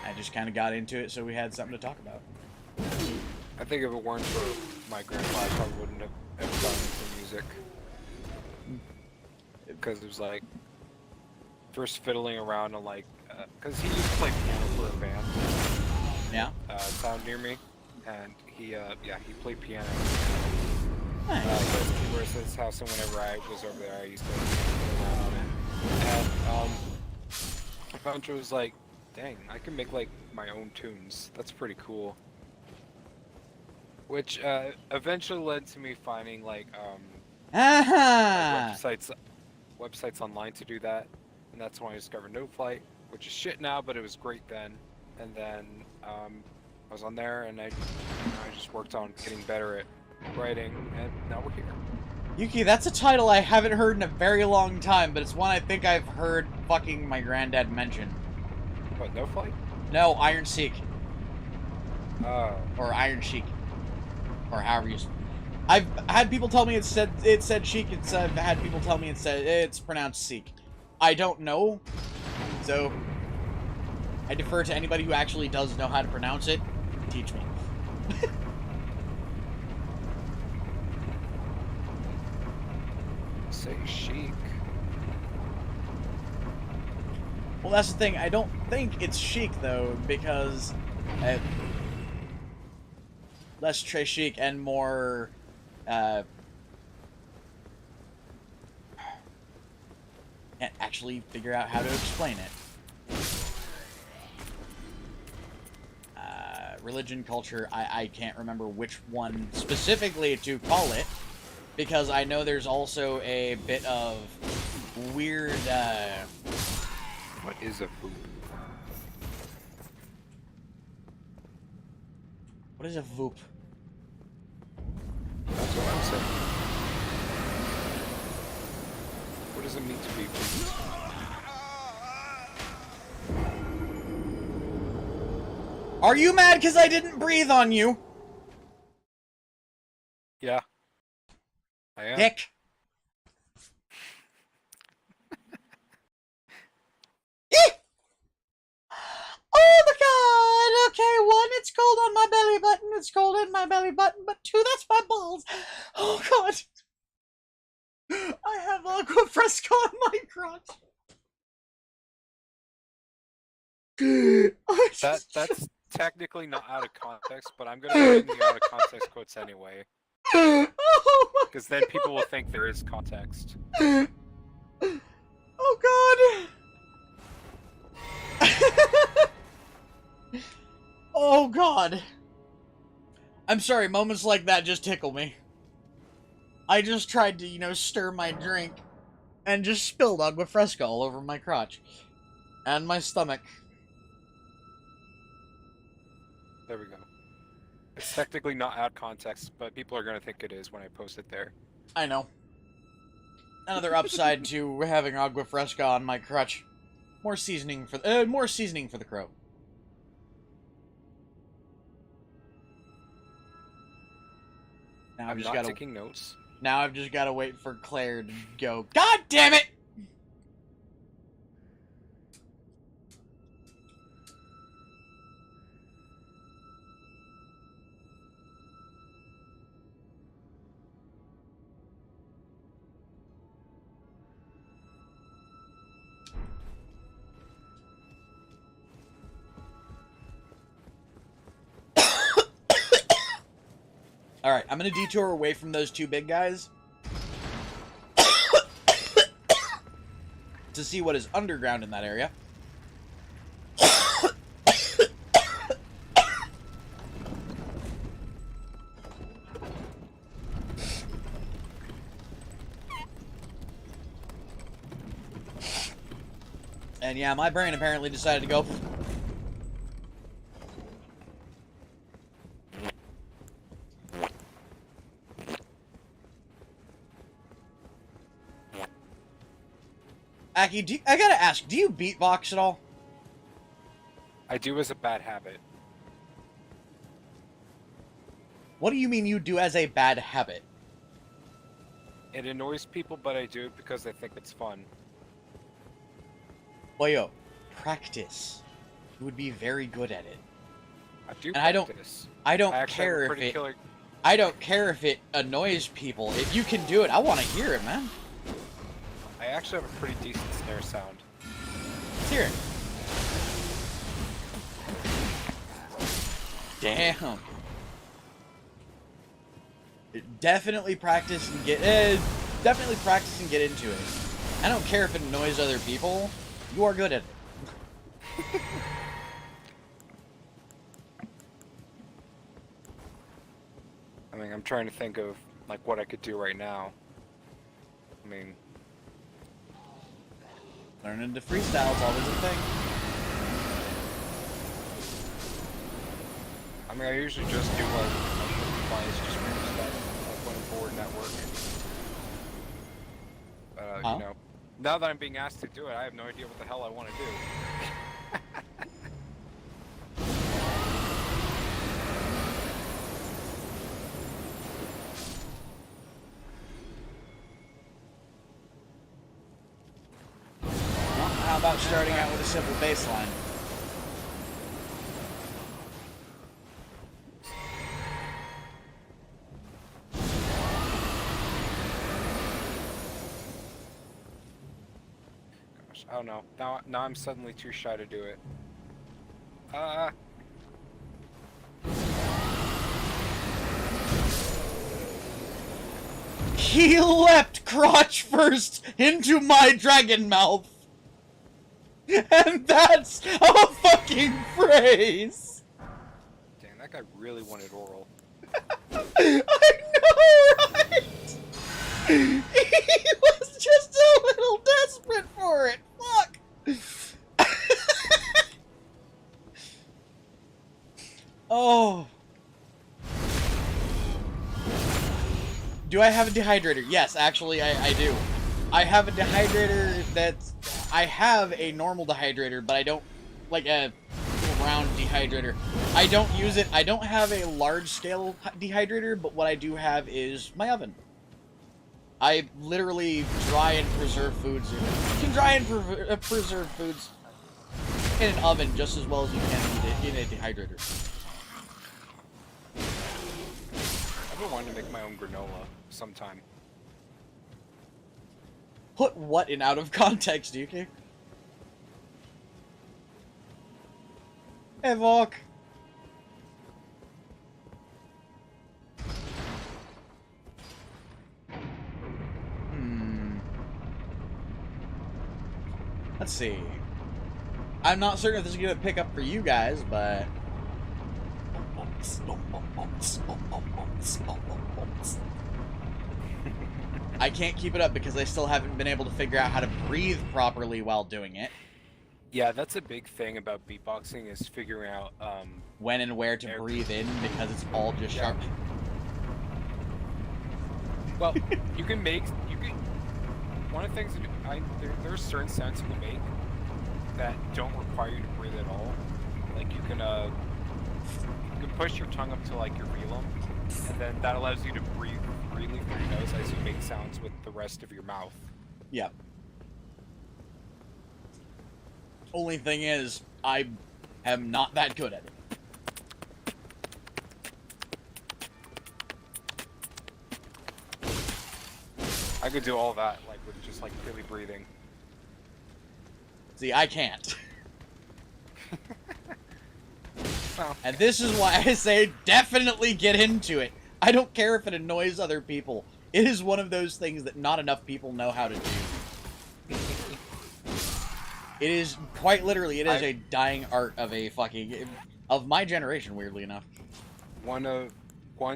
I just kind of got into it so we had something to talk about. I think if it weren't for my grandpa, I probably wouldn't have ever gotten into music. Because it was like, first fiddling around and like, because he used to play piano for a band. Yeah? Down near me. And he played piano. Nice. He was at his house, and whenever I was over there, I used to fiddle around it. And eventually was like, dang, I can make like my own tunes. That's pretty cool. Which eventually led to me finding like websites online to do that, and that's when I discovered No Flight, which is shit now, but it was great then. And then I was on there, and I just worked on getting better at writing, and now we're here. Yuki, that's a title I haven't heard in a very long time, but it's one I think I've heard fucking my granddad mention. What, No Flight? No, Iron Seek. Oh. Or Iron Sheik. Or however you... I've had people tell me it said Sheik. I've had people tell me it's pronounced Seek. I don't know, so I defer to anybody who actually does know how to pronounce it. Teach me. Say chic. Well, that's the thing. I don't think it's chic, though, because less très chic and more can't actually figure out how to explain it. Religion, culture, I can't remember which one specifically to call it, because I know there's also a bit of weird, What is a poop? what is a voop? That's what I'm saying. What does it mean to be pooped? Are you mad because I didn't breathe on you? Yeah. I am. Dick. Oh my god! Okay, one, it's cold on my belly button. It's cold in my belly button. But two, that's my balls. Oh god. I have aqua fresco on my crotch. That's technically not out of context, but I'm gonna put in the out of context quotes anyway. Oh Because then people will think there is context. Oh god. Oh god. I'm sorry, moments like that just tickle me. I just tried to, you know, stir my drink and just spilled agua fresca all over my crotch and my stomach. There we go. It's technically not out of context, but people are gonna think it is when I post it there. I know. Another upside to having agua fresca on my crotch. More seasoning for the crow. Now I'm not taking notes. Now I've just got to wait for Claire to go, God damn it! Alright, I'm gonna detour away from those two big guys to see what is underground in that area. And yeah, my brain apparently decided to go... Aki, I gotta ask, do you beatbox at all? I do as a bad habit. What do you mean you do as a bad habit? It annoys people, but I do it because I think it's fun. Well, yo, practice. You would be very good at it. I do And practice. I don't actually have care a if pretty it... killer- I don't care if it annoys people. If you can do it, I want to hear it, man. I actually have a pretty decent snare sound. Let's hear it. Damn. Definitely practice and get definitely practice and get into it. I don't care if it annoys other people. You are good at it. I mean, I'm trying to think of like what I could do right now. I mean, Learning to freestyle is always a thing. I mean, I usually just do like compliance, just random stuff, like when I'm bored and at work. Huh? You know, now that I'm being asked to do it, I have no idea what the hell I want to do. Well, how about starting out with a simple bass line? Gosh, I don't know. Now I'm suddenly too shy to do it. He leapt crotch first into my dragon mouth. And that's a fucking phrase. Dang, that guy really wanted oral. I know, right? He was just a little desperate for it. Fuck. Oh. Do I have a dehydrator? Yes, actually, I do. I have a dehydrator that's... I have a normal dehydrator, but I don't... Like a little round dehydrator. I don't use it. I don't have a large-scale dehydrator, but what I do have is my oven. I literally dry and preserve foods. You can dry and preserve foods in an oven just as well as you can in a dehydrator. I've been wanting to make my own granola sometime. Put what in out of context, Yuki? Hey, Volk. Let's see. I'm not certain if this is going to pick up for you guys, but... I can't keep it up because I still haven't been able to figure out how to breathe properly while doing it. Yeah, that's a big thing about beatboxing is figuring out When and where to breathe in because it's all just sharp. Well, you can one of the things there are certain sounds you can make that don't require you to breathe at all. Like you can push your tongue up to like your velum, and then that allows you to breathe freely through your nose as you make sounds with the rest of your mouth. Yeah. Only thing is, I am not that good at it. I could do all that, like, with just, like, really breathing. See, I can't. Well, And this is why I say definitely get into it. I don't care if it annoys other people. It is one of those things that not enough people know how to do. It is, quite literally, it is a dying art of a fucking... of my generation, weirdly enough. One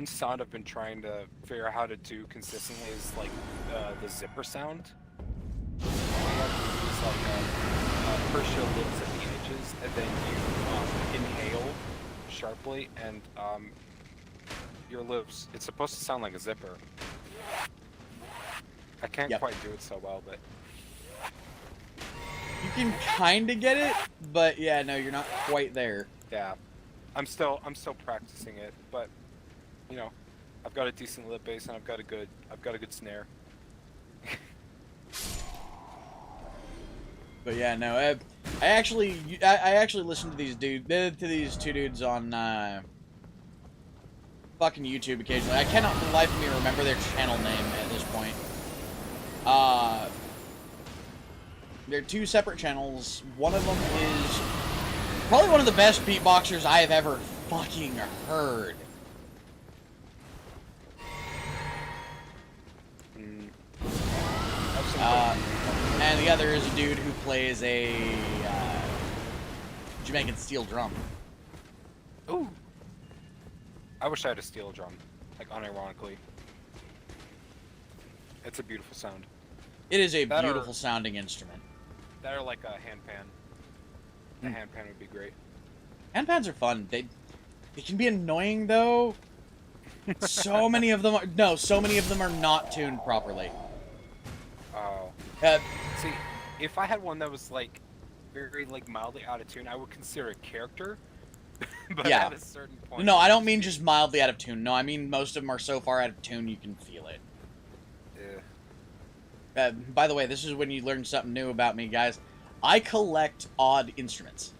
sound I've been trying to figure out how to do consistently is, like, the zipper sound. You have to use, like, push your lips at the edges, and then you inhale sharply, and your lips, it's supposed to sound like a zipper. I can't quite do it so well, but... You can kind of get it, but yeah, no, you're not quite there. Yeah. I'm still practicing it, but, you know, I've got a decent lip bass, and I've got a good snare. But yeah, no, I actually listen to these two dudes on fucking YouTube occasionally. I cannot for the life of me remember their channel name at this point. They're two separate channels. One of them is probably one of the best beatboxers I have ever fucking heard. And the other is a dude who plays a Jamaican steel drum. Ooh. I wish I had a steel drum, like unironically. It's a beautiful sound. It is a beautiful sounding instrument. That are like a handpan. The handpan would be great. Handpans are fun. They can be annoying though. So many of them are not tuned properly. Oh. See, if I had one that was like very like mildly out of tune, I would consider it character. But yeah. At a certain point. No, I don't mean just mildly out of tune. No, I mean most of them are so far out of tune you can feel it. Yeah. By the way, this is when you learn something new about me, guys. I collect odd instruments.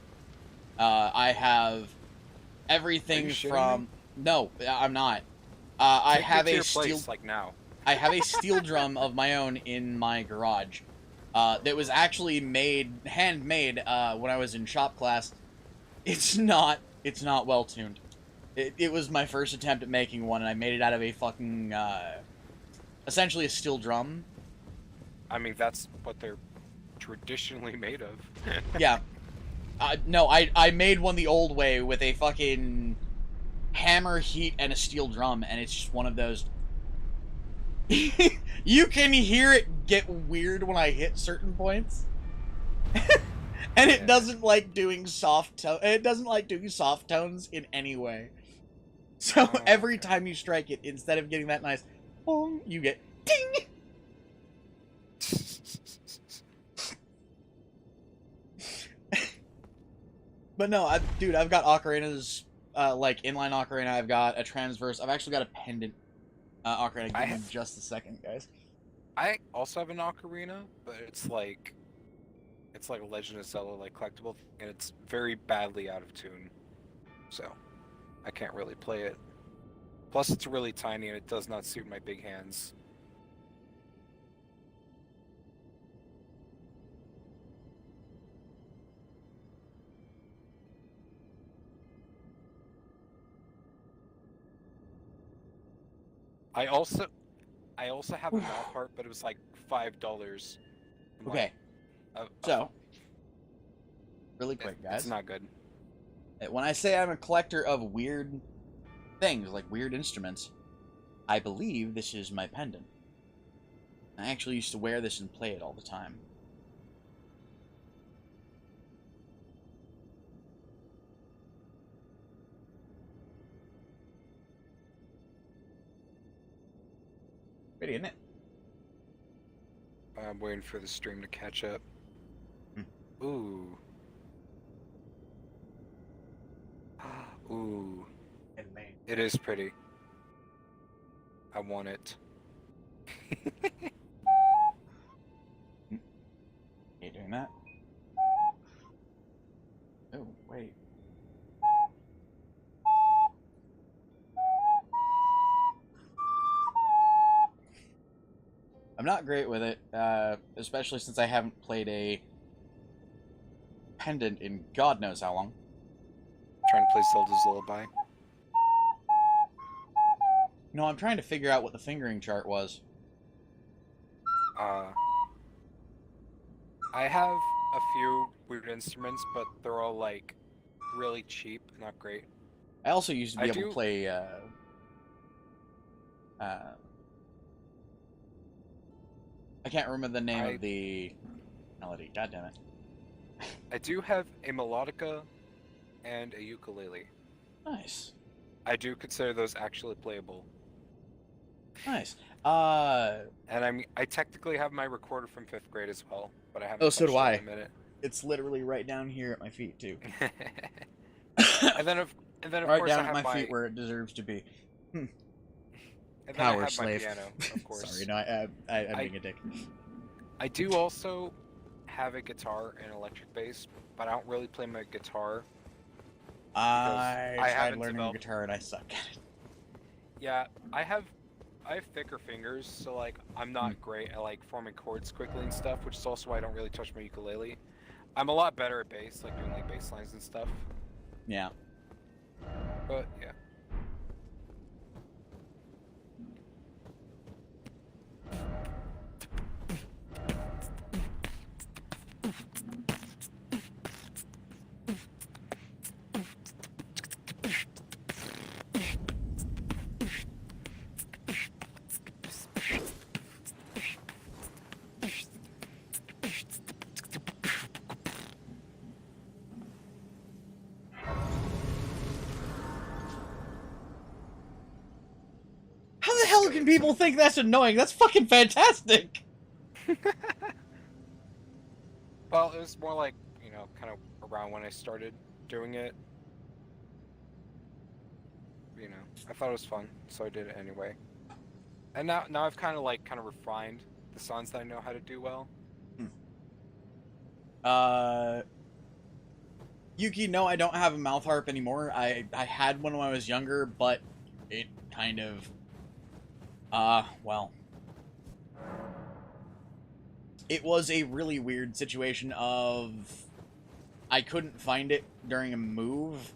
I have everything from... Me? No, I'm not. I have a steel... Place, like now. I have a steel drum of my own in my garage. That was actually handmade when I was in shop class. It's not well tuned. It was my first attempt at making one, and I made it out of a fucking essentially a steel drum. I mean, that's what they're traditionally made of. Yeah. No, I made one the old way with a fucking hammer, heat, and a steel drum, and it's just one of those... You can hear it get weird when I hit certain points. And it doesn't like doing soft tones in any way. So every time you strike it, instead of getting that nice boom, you get ding. But no, dude, I've got ocarinas, like inline ocarina. I've got a transverse. I've actually got a pendant ocarina. Give me just a second, guys. I also have an ocarina, but it's like a Legend of Zelda like collectible, and it's very badly out of tune, so I can't really play it. Plus, it's really tiny, and it does not suit my big hands. I also have a mouth part, but it was like $5. Okay. So, really quick, guys. It's not good. When I say I'm a collector of weird things, like weird instruments, I believe this is my pendant. I actually used to wear this and play it all the time. Pretty, isn't it? I'm waiting for the stream to catch up. Ooh. Ooh. It is pretty. I want it. You doing that? Oh, wait. I'm not great with it, especially since I haven't played a pendant in God knows how long. Trying to play Zelda's Lullaby. No, I'm trying to figure out what the fingering chart was. I have a few weird instruments, but they're all like really cheap, not great. I also used to be able to play, I can't remember the name of the melody. God damn it. I do have a melodica and a ukulele. Nice. I do consider those actually playable. Nice. And I technically have my recorder from 5th grade as well, but I haven't touched so do I. it in a minute. It's literally right down here at my feet too. and then of right course down I at have my feet where it deserves to be. And then Power I have slave. my piano, of course. Sorry, no, I'm being a dick. I do also have a guitar and electric bass, but I don't really play my guitar. I tried learning guitar and I suck at it. Yeah, I have thicker fingers, so like I'm not great at like forming chords quickly and stuff, which is also why I don't really touch my ukulele. I'm a lot better at bass, like doing like bass lines and stuff. Yeah. But yeah. How the hell can people think that's annoying? That's fucking fantastic! Well, it was more like, you know, kind of around when I started doing it. You know, I thought it was fun, so I did it anyway. And now I've kind of refined the songs that I know how to do well. Yuki, no, I don't have a mouth harp anymore. I had one when I was younger, but it kind of, well, it was a really weird situation of I couldn't find it during a move.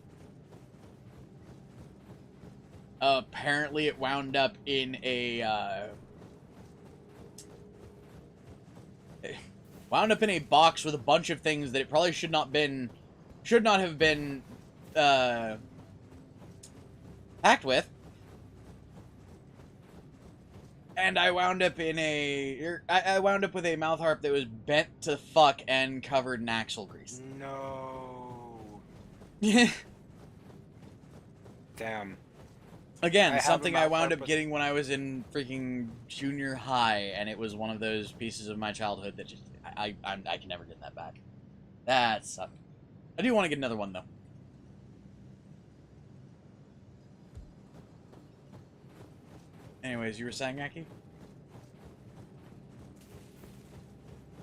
Apparently it wound up in a, box with a bunch of things that it probably should not have been, packed with. And I wound up in I wound up with a mouth harp that was bent to fuck and covered in axle grease. No. Damn. Again, something I wound up getting when I was in freaking junior high, and it was one of those pieces of my childhood that just I can never get that back. That sucked. I do want to get another one though. Anyways, you were saying, Aki?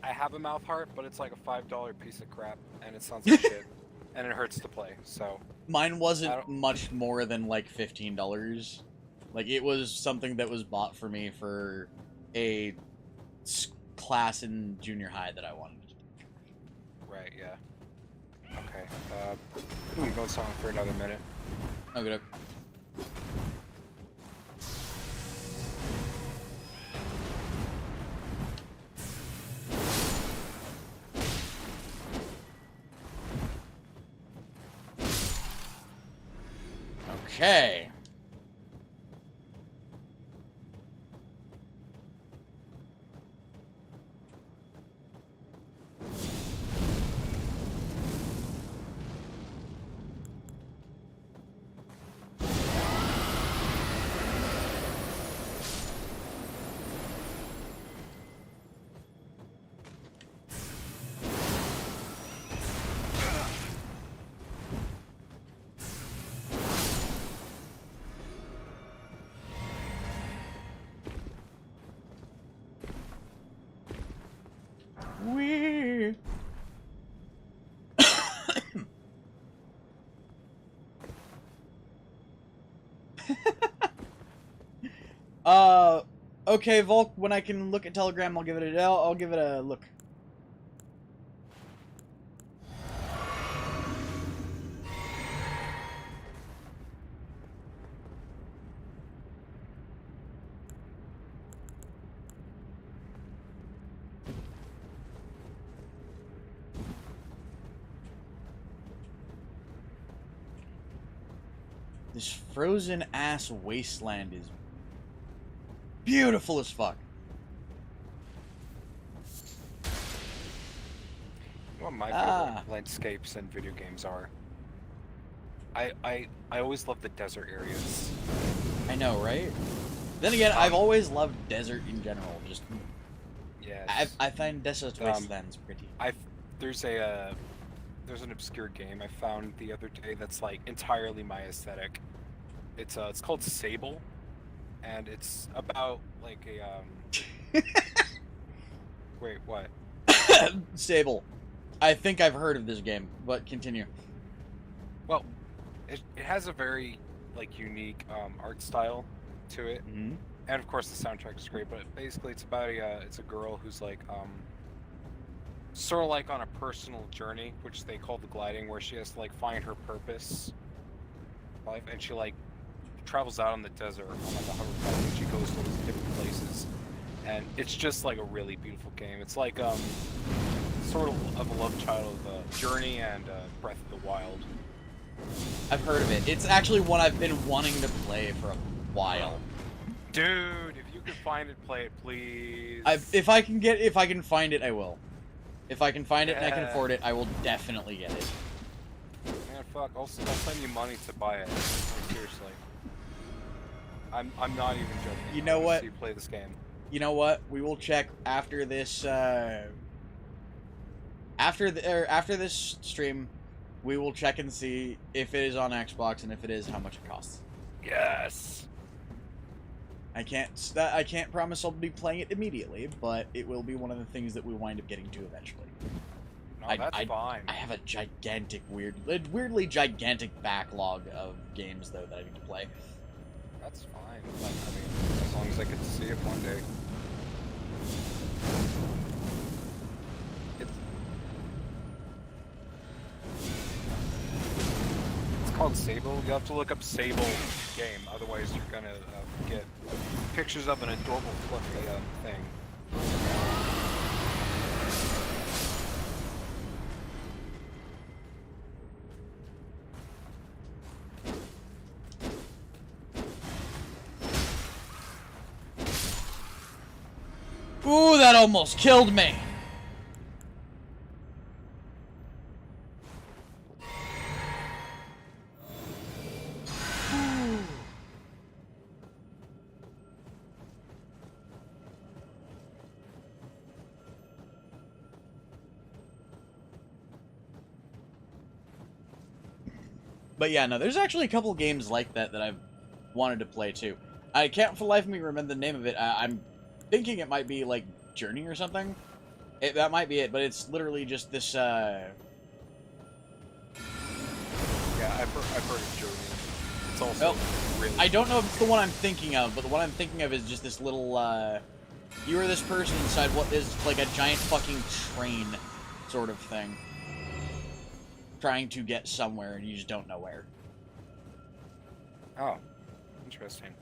I have a mouth harp, but it's like a $5 piece of crap, and it sounds like shit, and it hurts to play. So mine wasn't much more than like $15. Like it was something that was bought for me for a class in junior high that I wanted. Right. Yeah. Okay. We can go on for another minute. Okay. Okay. Wee. Okay, Volk, when I can look at Telegram, I'll give it a look. This frozen ass wasteland is beautiful as fuck. You know what my favorite landscapes in video games are? I always love the desert areas. I know, right? Then again, I've always loved desert in general. Just yes. I find desert wastelands pretty. There's an obscure game I found the other day that's like entirely my aesthetic. It's called Sable, and it's about like a Wait, what? Sable. I think I've heard of this game, but continue. Well, it has a very like unique art style to it, Mm-hmm. and of course the soundtrack is great. But basically, it's about it's a girl who's like sort of like on a personal journey, which they call the gliding, where she has to like find her purpose in life, and she like travels out in the desert on like a hovercraft, and she goes to these different places, and it's just like a really beautiful game. It's like sort of a love child of Journey and Breath of the Wild. I've heard of it. It's actually one I've been wanting to play for a while. Dude, if you can find it, play it, please. If I can find it, I will. If I can find it and I can afford it, I will definitely get it. Man, fuck, I'll send you money to buy it. Like, seriously. I'm not even joking. You know what? You play this game. You know what? We will check after this. After this stream, we will check and see if it is on Xbox, and if it is, how much it costs. Yes. I can't promise I'll be playing it immediately, but it will be one of the things that we wind up getting to eventually. No, that's fine. I have a gigantic, weirdly gigantic backlog of games though that I need to play. That's fine. Like, I mean, as long as I get to see it one day. It's called Sable. You have to look up Sable game, otherwise you're gonna get pictures of an adorable fluffy thing. Ooh, that almost killed me! But yeah, no, there's actually a couple games like that that I've wanted to play too. I can't for the life of me remember the name of it. I'm thinking it might be like Journey or something. That might be it, but it's literally just this. Yeah, I've heard of Journey. It's also really. I don't know if it's the one I'm thinking of, but the one I'm thinking of is just this little. You are this person inside what is like a giant fucking train, sort of thing. Trying to get somewhere and you just don't know where. Oh, interesting.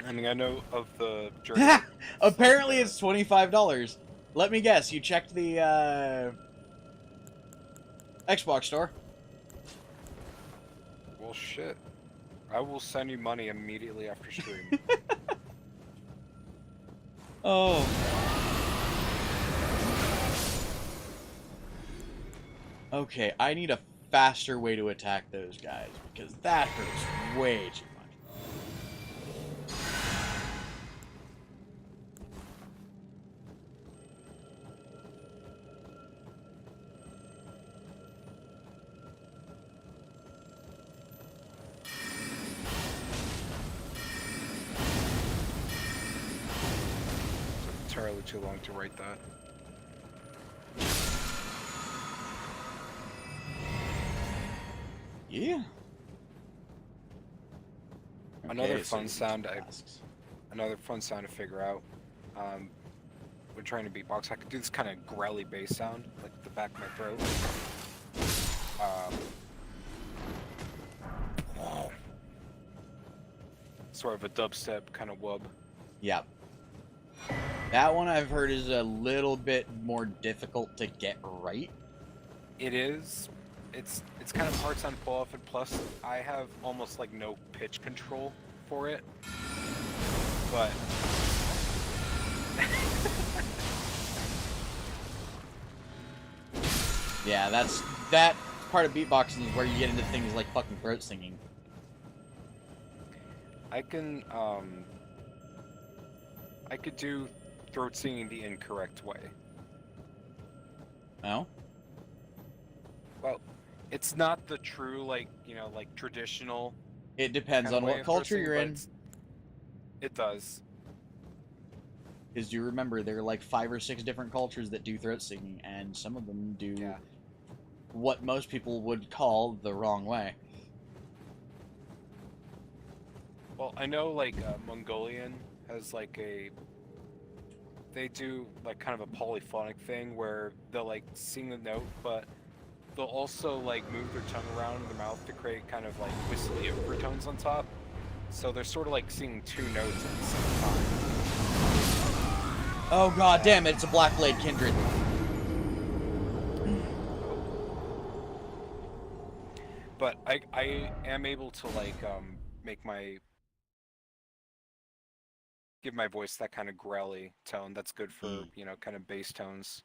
I mean, I know of the Journey. Apparently it's $25. Let me guess, you checked the Xbox store? Well, shit. I will send you money immediately after stream. Oh. Okay, I need a faster way to attack those guys, because that hurts way too much. It's entirely too long to write that. Yeah. Another fun sound to figure out. When trying to beatbox, I could do this kind of growly bass sound, like the back of my throat. Sort of a dubstep kind of wub. Yeah. That one I've heard is a little bit more difficult to get right. It is, it's kind of hard to pull off, and plus I have almost like no pitch control for it. But Yeah, that part of beatboxing is where you get into things like fucking throat singing. I could do throat singing the incorrect way. Oh? Well, it's not the true, like, like traditional. It depends on what culture you're in. It does. Because you remember, there are like 5 or 6 different cultures that do throat singing, and some of them do what most people would call the wrong way. Well, I know, like, Mongolian has, like, they do, like, kind of a polyphonic thing where they'll, like, sing the note, but they'll also, like, move their tongue around in their mouth to create kind of, like, whistly overtones on top. So they're sort of, like, singing 2 notes at the same time. Oh god damn it, it's a Black Blaidd kindred. But I am able to, like, give my voice that kind of growly tone that's good for, kind of bass tones.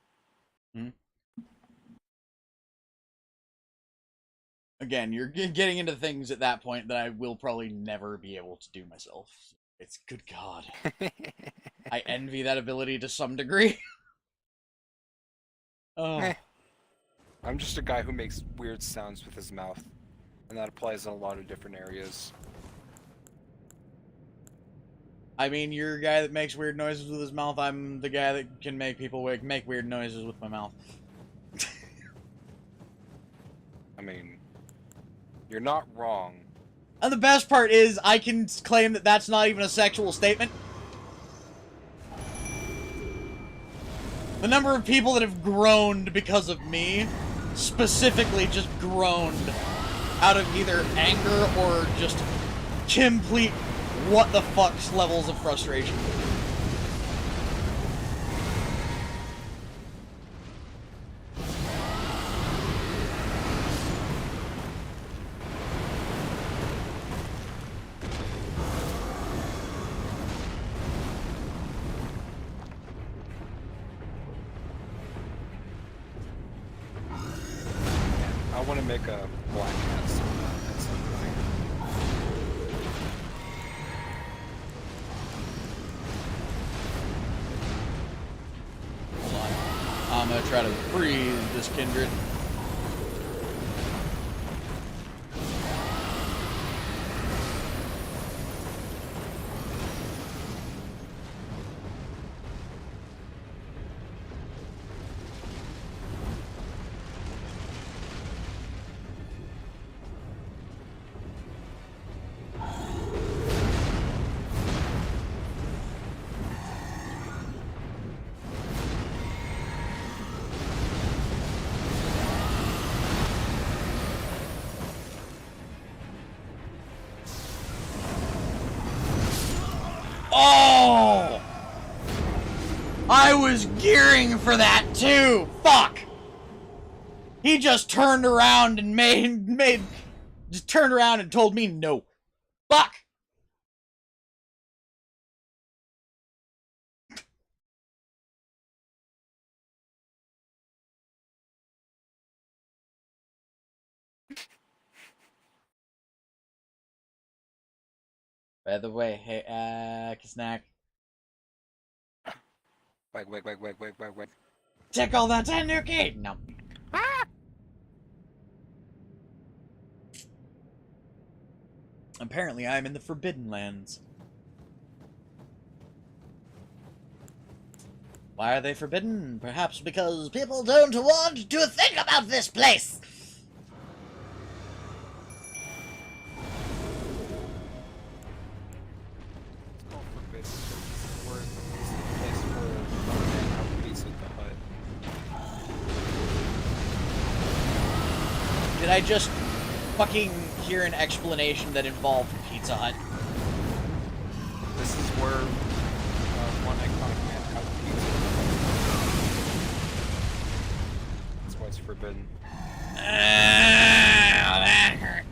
Again, you're getting into things at that point that I will probably never be able to do myself. It's good god. I envy that ability to some degree. Oh. I'm just a guy who makes weird sounds with his mouth, and that applies in a lot of different areas. I mean, you're a guy that makes weird noises with his mouth. I'm the guy that can make people make weird noises with my mouth. I mean, you're not wrong. And the best part is, I can claim that that's not even a sexual statement. The number of people that have groaned because of me, specifically just groaned out of either anger or just complete what the fuck's levels of frustration. I want to make a black hat song at some point. Hold on. I'm gonna try to freeze this kindred. Oh! I was gearing for that too! Fuck! He just turned around and just turned around and told me no. Fuck! By the way, hey, snack. Wag. Tickle the Tanuki! No. Ah! Apparently, I'm in the Forbidden Lands. Why are they forbidden? Perhaps because people don't want to think about this place! Did I just fucking hear an explanation that involved Pizza Hut? This is where one iconic man got pizza. That's why it's forbidden. that hurt.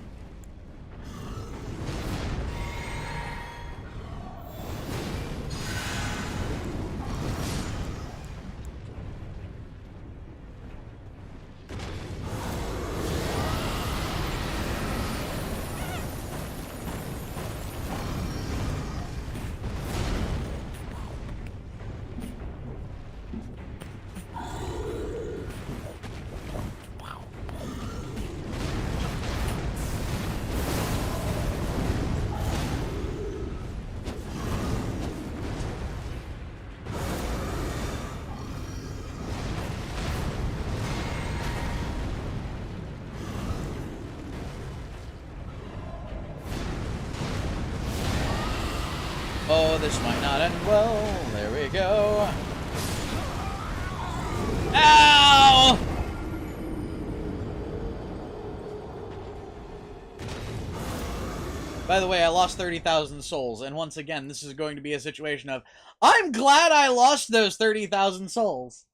Oh, this might not end well. There we go. Ow! By the way, I lost 30,000 souls, and once again, this is going to be a situation of, I'm glad I lost those 30,000 souls.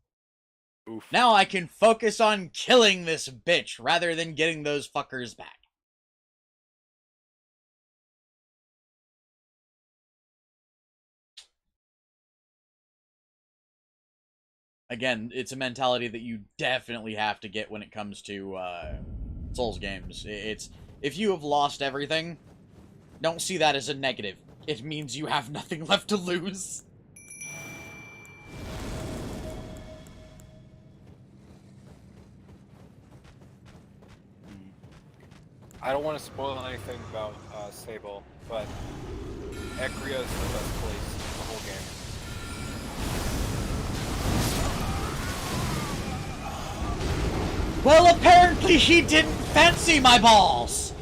Oof. Now I can focus on killing this bitch, rather than getting those fuckers back. Again, it's a mentality that you definitely have to get when it comes to Souls games. It's, if you have lost everything, don't see that as a negative. It means you have nothing left to lose. I don't want to spoil anything about Sable, but Ekria is the best place in the whole game. Well, apparently he didn't fancy my balls!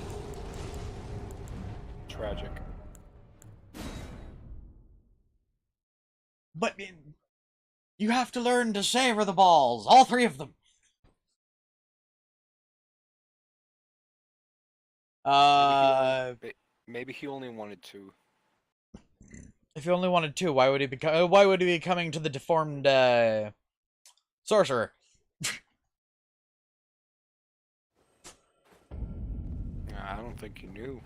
Tragic. But you have to learn to savor the balls, all three of them. Maybe he only wanted two. If he only wanted two, why would he be coming to the deformed sorcerer? I don't think he knew.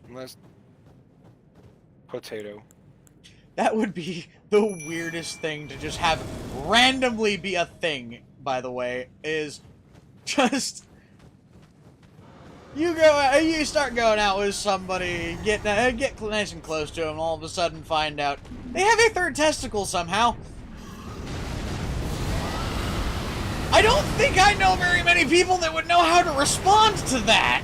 Unless potato. That would be the weirdest thing to just have randomly be a thing, by the way, is just you start going out with somebody, get nice and close to them, all of a sudden find out they have a third testicle somehow. I don't think I know very many people that would know how to respond to that.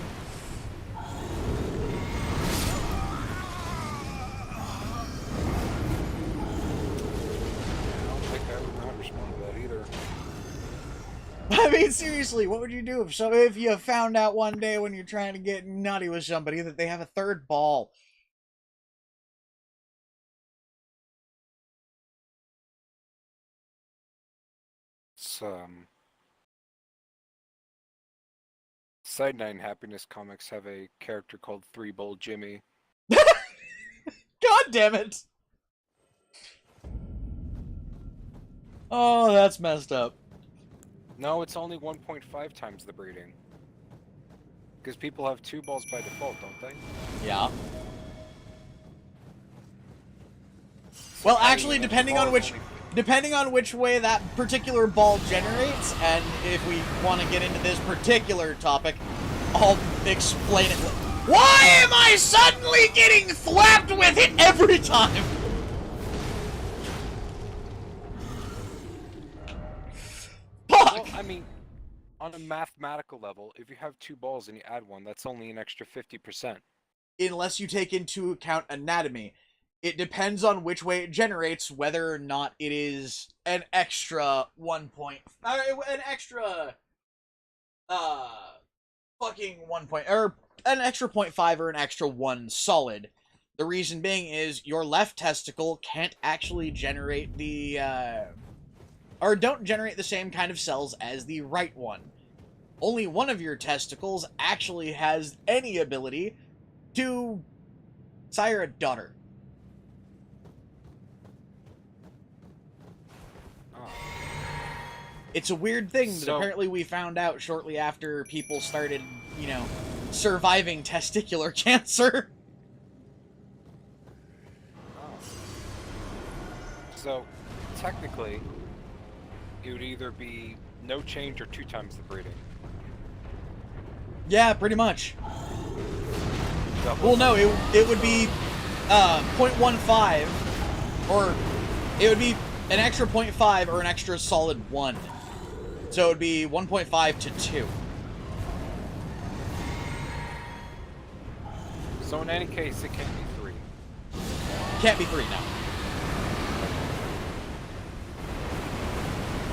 I mean, seriously, what would you do if you found out one day when you're trying to get nutty with somebody that they have a third ball? Side 9 Happiness Comics have a character called Three Bowl Jimmy. God damn it! Oh, that's messed up. No, it's only 1.5 times the breeding. Because people have 2 balls by default, don't they? Yeah. Well, actually, depending on which way that particular ball generates, and if we want to get into this particular topic, I'll explain it. Why am I suddenly getting thwapped with it every time? Fuck! Well, I mean, on a mathematical level, if you have 2 balls and you add 1, that's only an extra 50%. Unless you take into account anatomy. It depends on which way it generates, whether or not it is an extra fucking 1 point, or an extra 0.5 or an extra 1 solid. The reason being is your left testicle can't actually generate the, or don't generate the same kind of cells as the right one. Only one of your testicles actually has any ability to sire a daughter. It's a weird thing that So- apparently we found out shortly after people started, you know, surviving testicular cancer. So, technically, it would either be no change or 2 times the breeding. Yeah, pretty much. Double. Well, no, it would be 0.15, or it would be an extra 0.5 or an extra solid 1. So it would be 1.5 to 2. So in any case, it can't be 3. Can't be 3 now.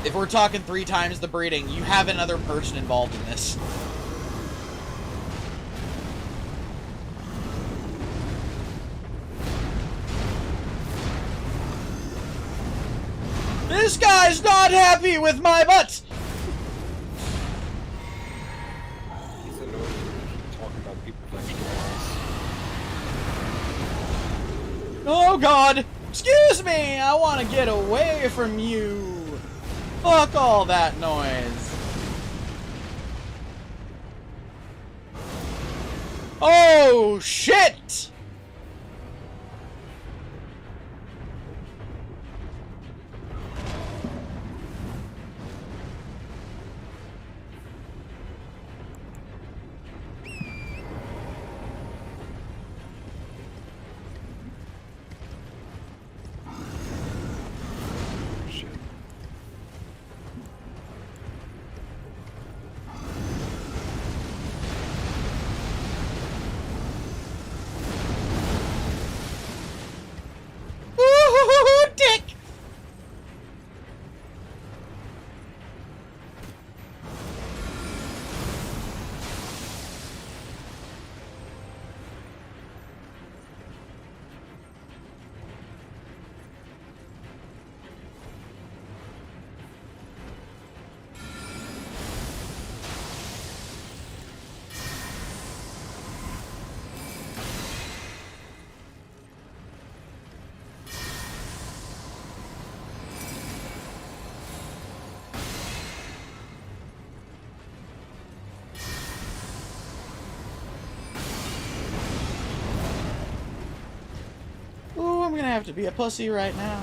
If we're talking 3 times the breeding, you have another person involved in this. This guy's not happy with my butt! He's annoyed that we keep talking about people with extra balls. Oh god! Excuse me! I want to get away from you! Fuck all that noise! Oh shit! Shit. Ooh, dick! Ooh, I'm gonna have to be a pussy right now.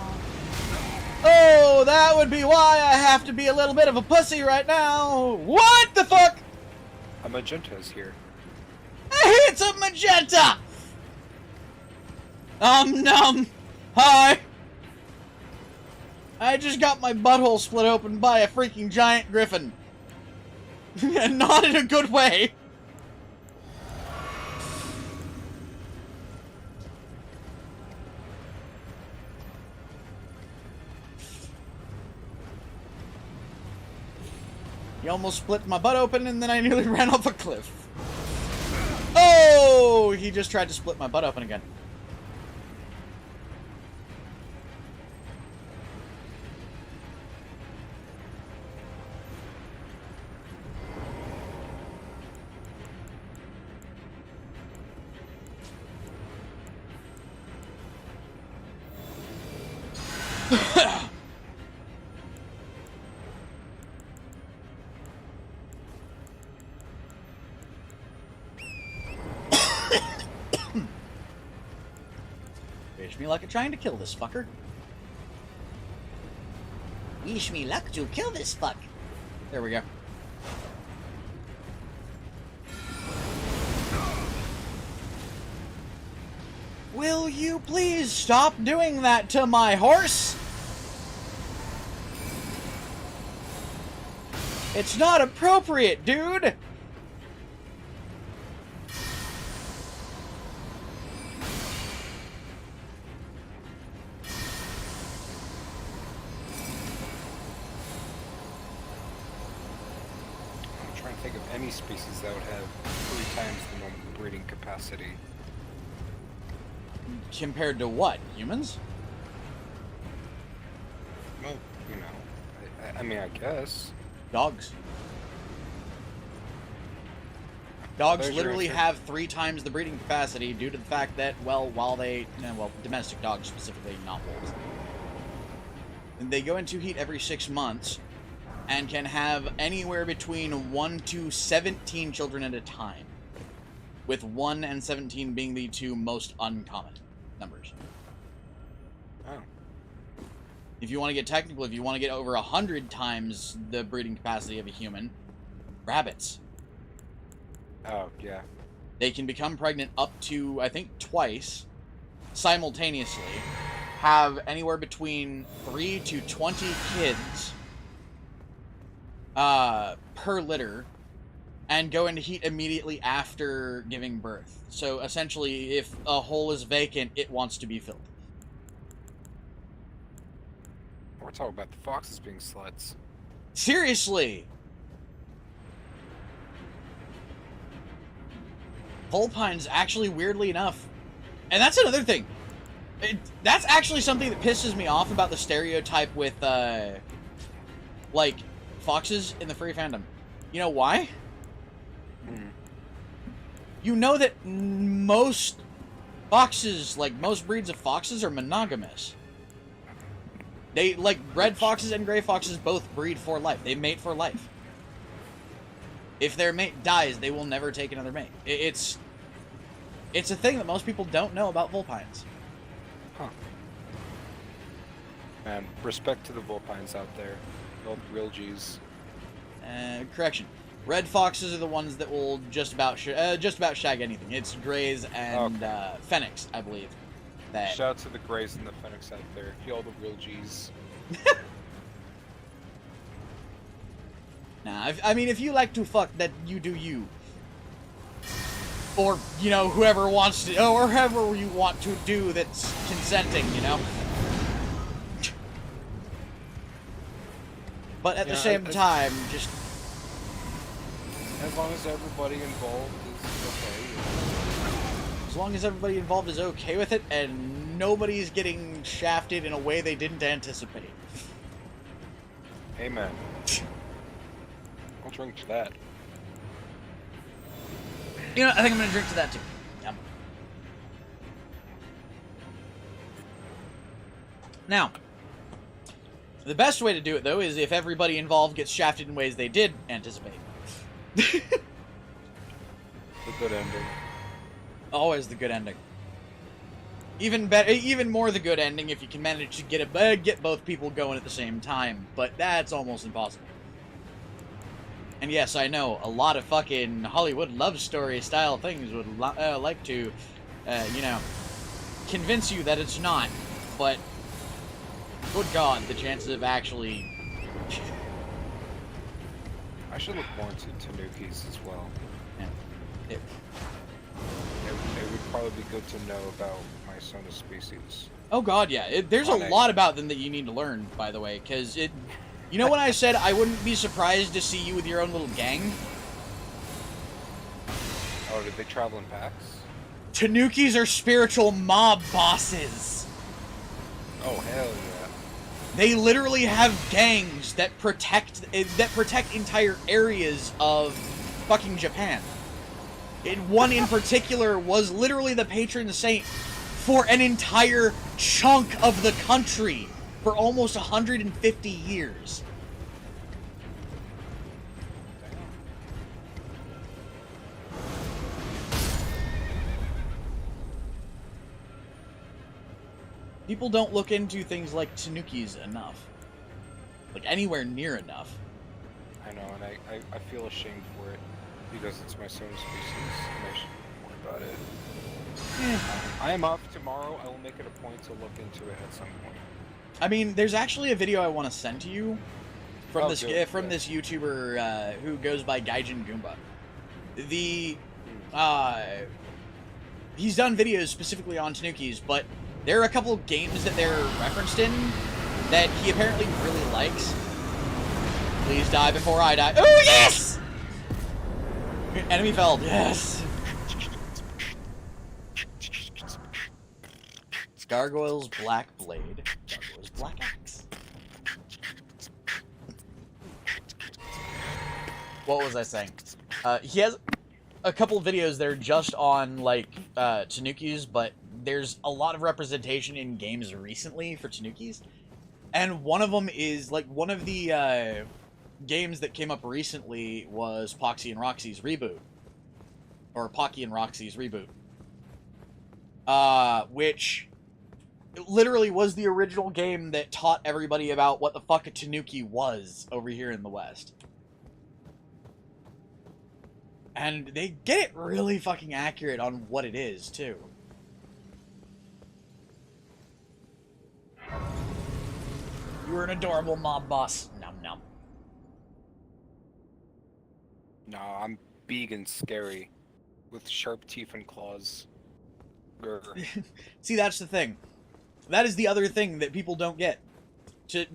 Oh, that would be why I have to be a little bit of a pussy right now. What the fuck? A magenta is here. It's a magenta! Num. Hi. I just got my butthole split open by a freaking giant griffin. And not in a good way. He almost split my butt open and then I nearly ran off a cliff. Oh! He just tried to split my butt open again. Wish me luck at trying to kill this fucker. Wish me luck to kill this fuck. There we go. Will you please stop doing that to my horse? It's not appropriate, dude! I'm trying to think of any species that would have 3 times the normal breeding capacity. Compared to what? Humans? Well, you know, I mean, I guess. Dogs. Dogs There's your literally answer. have 3 times the breeding capacity due to the fact that, well, while they, well, domestic dogs specifically, not wolves. And they go into heat every 6 months, and can have anywhere between 1 to 17 children at a time, with 1 and 17 being the two most uncommon numbers. Oh. If you want to get technical, if you want to get over 100 times the breeding capacity of a human, rabbits. Oh, yeah. They can become pregnant up to, I think, twice, simultaneously, have anywhere between 3 to 20 kids per litter, and go into heat immediately after giving birth. So essentially, if a hole is vacant, it wants to be filled. We're talking about the foxes being sluts. Seriously! Vulpines, actually, weirdly enough, and that's another thing. That's actually something that pisses me off about the stereotype with, like, foxes in the furry fandom. You know why? You know that most foxes, like, most breeds of foxes are monogamous. They, like, red foxes and gray foxes both breed for life. They mate for life. If their mate dies, they will never take another mate. It's a thing that most people don't know about vulpines. Huh. Man, respect to the vulpines out there. All the real G's. Correction. Red foxes are the ones that will just about shag anything. It's grays and fennecs, I believe. That... Shout out to the grays and the fennecs out there. Y'all the real G's. Nah, I mean, if you like to fuck, that you do you. Or, you know, whoever wants to, or whoever you want to do that's consenting, you know? But at the same time, just... As long as everybody involved is okay. As long as everybody involved is okay with it, and nobody's getting shafted in a way they didn't anticipate. Amen. I'll drink to that. You know, I think I'm gonna drink to that too. Yeah. Now, the best way to do it, though, is if everybody involved gets shafted in ways they did anticipate. The good ending. Always the good ending. Even better, even more the good ending if you can manage to get both people going at the same time, but that's almost impossible. And yes, I know, a lot of fucking Hollywood love story style things would like to, you know, convince you that it's not, but good God, the chances of actually... I should look more into Tanukis as well. Yeah. It would probably be good to know about my Sona species. Oh God, yeah. There's a lot about them that you need to learn, by the way, because it... You know when I said I wouldn't be surprised to see you with your own little gang? Oh, did they travel in packs? Tanukis are spiritual mob bosses. Oh, hell yeah. They literally have gangs that protect entire areas of fucking Japan. One in particular was literally the patron saint for an entire chunk of the country for almost 150 years. People don't look into things like Tanukis enough. Like, anywhere near enough. I know, and I feel ashamed for it, because it's my Sona species, and I should know more about it. I am off tomorrow. I will make it a point to look into it at some point. I mean, there's actually a video I want to send to you from this YouTuber who goes by Gaijin Goomba. He's done videos specifically on Tanukis, but there are a couple of games that they're referenced in that he apparently really likes. Please die before I die. Oh, yes! Enemy felled, yes! Gargoyle's Black Blade. Gargoyle's Black Axe. What was I saying? He has a couple of videos that are just on, like, Tanukis, but there's a lot of representation in games recently for Tanukis. And one of them is, like, one of the games that came up recently was Poxy and Roxy's reboot. Or Pocky and Roxy's reboot. Which literally was the original game that taught everybody about what the fuck a Tanuki was over here in the West. And they get it really fucking accurate on what it is, too. You were an adorable mob boss. Num num. No, I'm big and scary, with sharp teeth and claws. Grr. See, that's the thing. That is the other thing that people don't get. And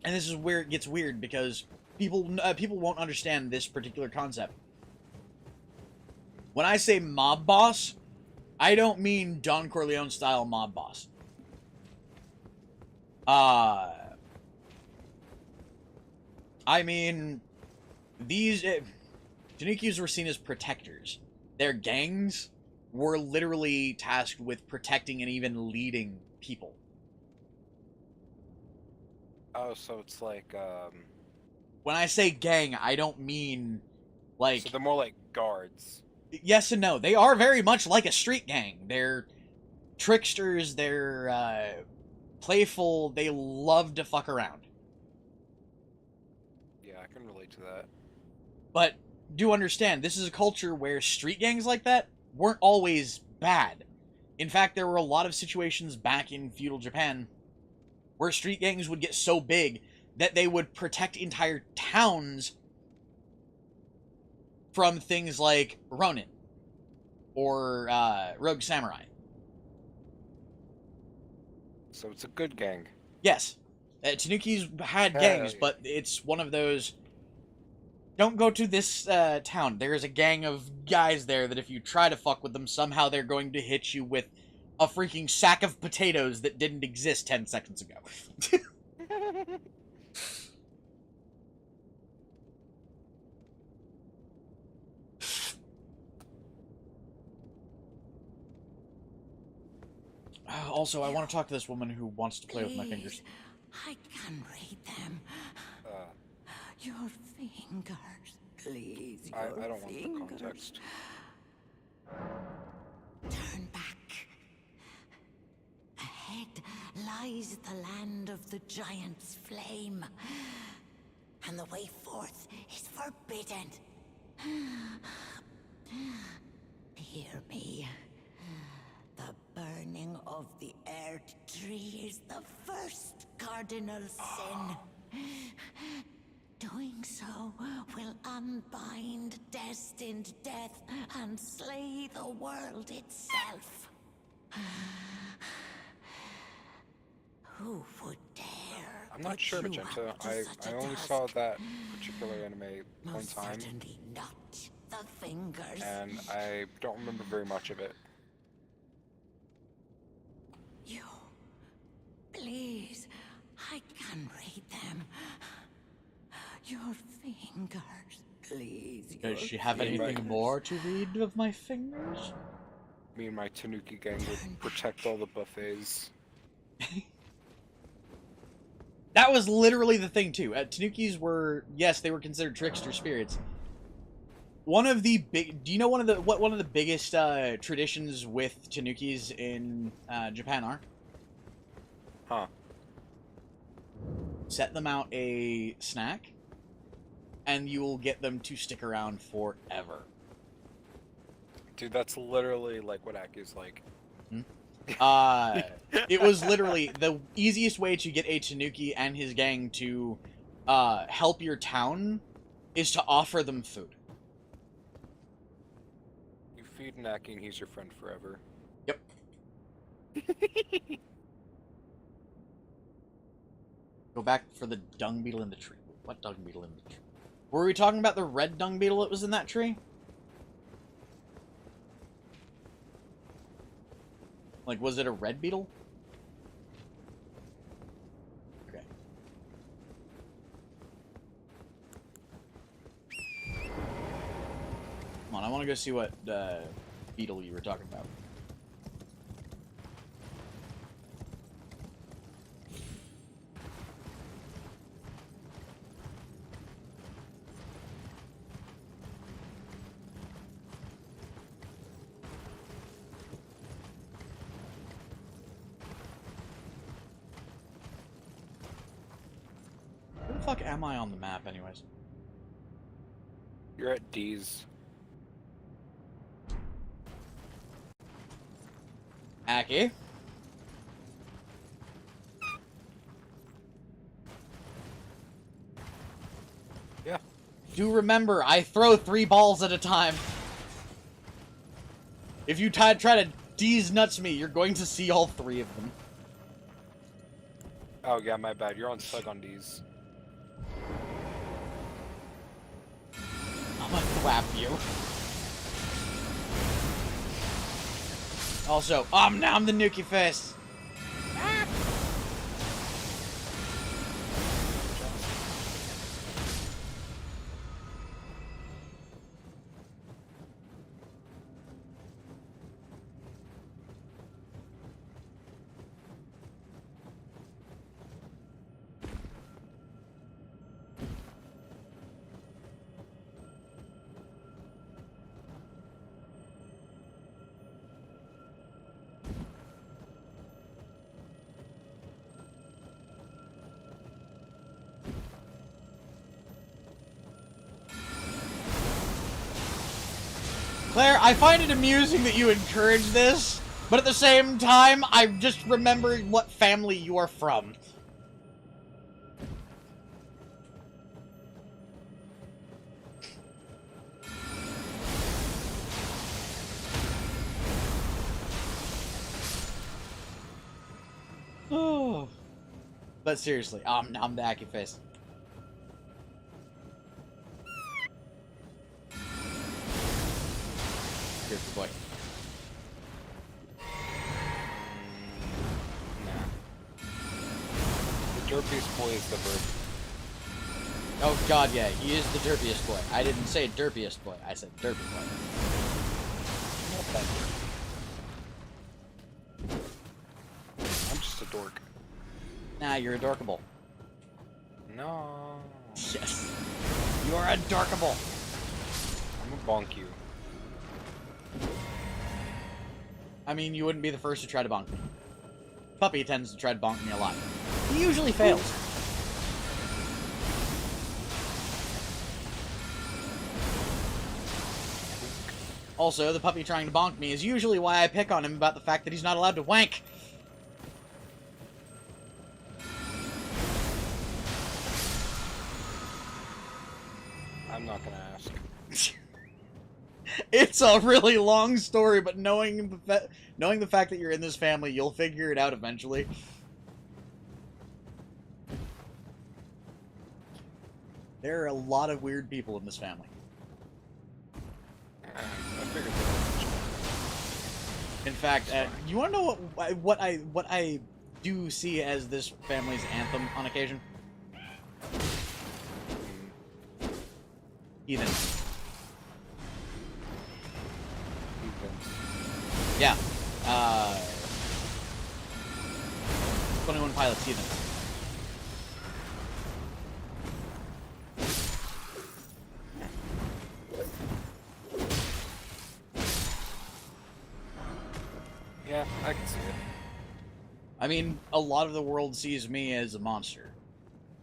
this is where it gets weird, because people won't understand this particular concept. When I say mob boss, I don't mean Don Corleone style mob boss. I mean, these Tanukis were seen as protectors. Their gangs were literally tasked with protecting and even leading people. Oh, so it's like, When I say gang, I don't mean, like... So they're more like guards. Yes and no. They are very much like a street gang. They're tricksters, they're, playful, they love to fuck around. Yeah, I can relate to that. But do understand, this is a culture where street gangs like that weren't always bad. In fact, there were a lot of situations back in feudal Japan where street gangs would get so big that they would protect entire towns from things like Ronin or Rogue Samurai. So it's a good gang. Yes. Tanuki's had gangs, but it's one of those... Don't go to this town. There's a gang of guys there that if you try to fuck with them, somehow they're going to hit you with a freaking sack of potatoes that didn't exist 10 seconds ago. Also, I want to talk to this woman who wants to play with my fingers. I can read them. Your fingers, please. I don't want the context. Turn back. Ahead lies the land of the giant's flame, and the way forth is forbidden. Hear me. The burning of the earth tree is the first cardinal sin. Doing so will unbind destined death and slay the world itself. Who would dare? I'm not sure, Magenta. I only saw that particular anime one time. Certainly not the fingers. And I don't remember very much of it. You, please, I can read them. Your fingers, please. Does she have anything more to read of my fingers? Me and my Tanuki gang would protect all the buffets. That was literally the thing, too. Tanukis were, yes, they were considered trickster spirits. One of the big... Do you know one of the biggest traditions with Tanukis in Japan are? Huh. Set them out a snack, and you will get them to stick around forever. Dude, that's literally like what Aki's like. It was literally the easiest way to get a Tanuki and his gang to help your town is to offer them food. You feed an Aki and he's your friend forever. Yep. Go back for the dung beetle in the tree. What dung beetle in the tree? Were we talking about the red dung beetle that was in that tree? Like, was it a red beetle? Okay. Come on, I want to go see what beetle you were talking about. fuck am I on the map, anyways? You're at D's. Aki? Yeah. Do remember, I throw 3 balls at a time. If you try to D's nuts me, you're going to see all 3 of them. Oh yeah, my bad. You're on Slug on D's. I'm gonna thwap you. Also, now I'm the Nuki face. Claire, I find it amusing that you encourage this, but at the same time, I just remember what family you are from. Oh. But seriously, I'm the Aki face. Here's the boy. Nah. The derpiest boy is the bird. Oh god, yeah, he is the derpiest boy. I didn't say derpiest boy, I said derpy boy. Not that derpy. I'm just a dork. Nah, you're adorkable. No. Yes. You are adorkable. I'm gonna bonk you. I mean, you wouldn't be the first to try to bonk me. Puppy tends to try to bonk me a lot. He usually fails. Also, the puppy trying to bonk me is usually why I pick on him about the fact that he's not allowed to wank. I'm not gonna ask. It's a really long story, but knowing the fact that you're in this family, you'll figure it out eventually. There are a lot of weird people in this family. I figured that. In fact, you want to know what I do see as this family's anthem on occasion? Heathen. Yeah. 21 Pilots, Heathen. Yeah, I can see it. I mean, a lot of the world sees me as a monster.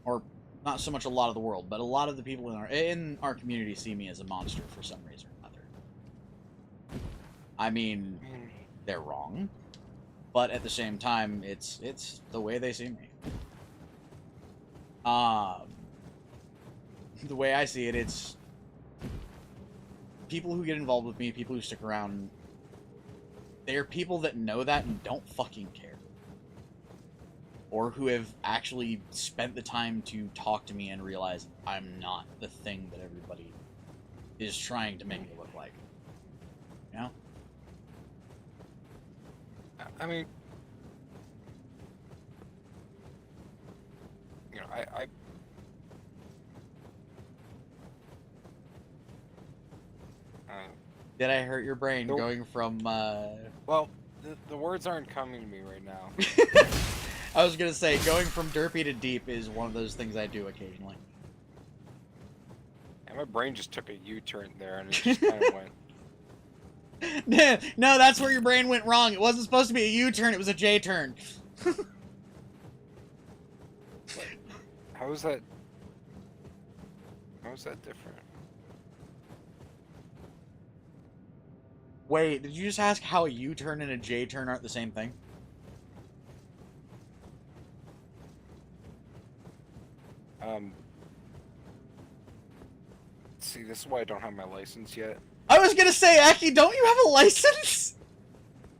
Or, not so much a lot of the world, but a lot of the people in our community see me as a monster for some reason or another. I mean, they're wrong, but at the same time, it's the way they see me. The way I see it, it's people who get involved with me, people who stick around. They are people that know that and don't fucking care. Or who have actually spent the time to talk to me and realize I'm not the thing that everybody is trying to make me look like. You know? I mean, you know, Did I hurt your brain Nope. going from, well, the words aren't coming to me right now. I was gonna say, going from derpy to deep is one of those things I do occasionally. And my brain just took a U-turn there, and it just kind of went. No, that's where your brain went wrong. It wasn't supposed to be a U-turn, it was a J-turn. How is that How is that different? Wait, did you just ask how a U-turn and a J-turn aren't the same thing? See, this is why I don't have my license yet. I was gonna say, Aki, don't you have a license?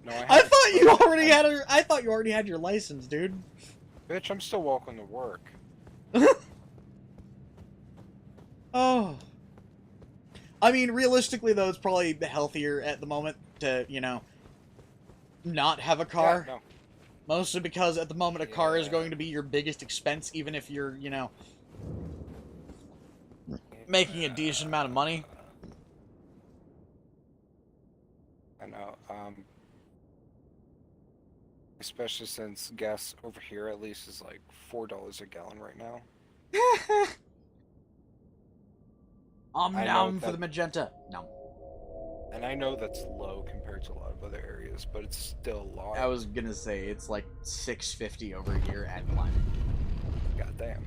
No, I thought you already had I thought you already had your license, dude. Bitch, I'm still walking to work. Oh. I mean, realistically, though, it's probably healthier at the moment to, you know, not have a car. Yeah, no. Mostly because at the moment a car is going to be your biggest expense, even if you're, you know, making a decent amount of money. I know, especially since gas over here at least is like $4 a gallon right now. Nom for the magenta. Nom. And I know that's low compared to a lot of other areas, but it's still low. I was gonna say it's like $6.50 over here and climbing. God damn.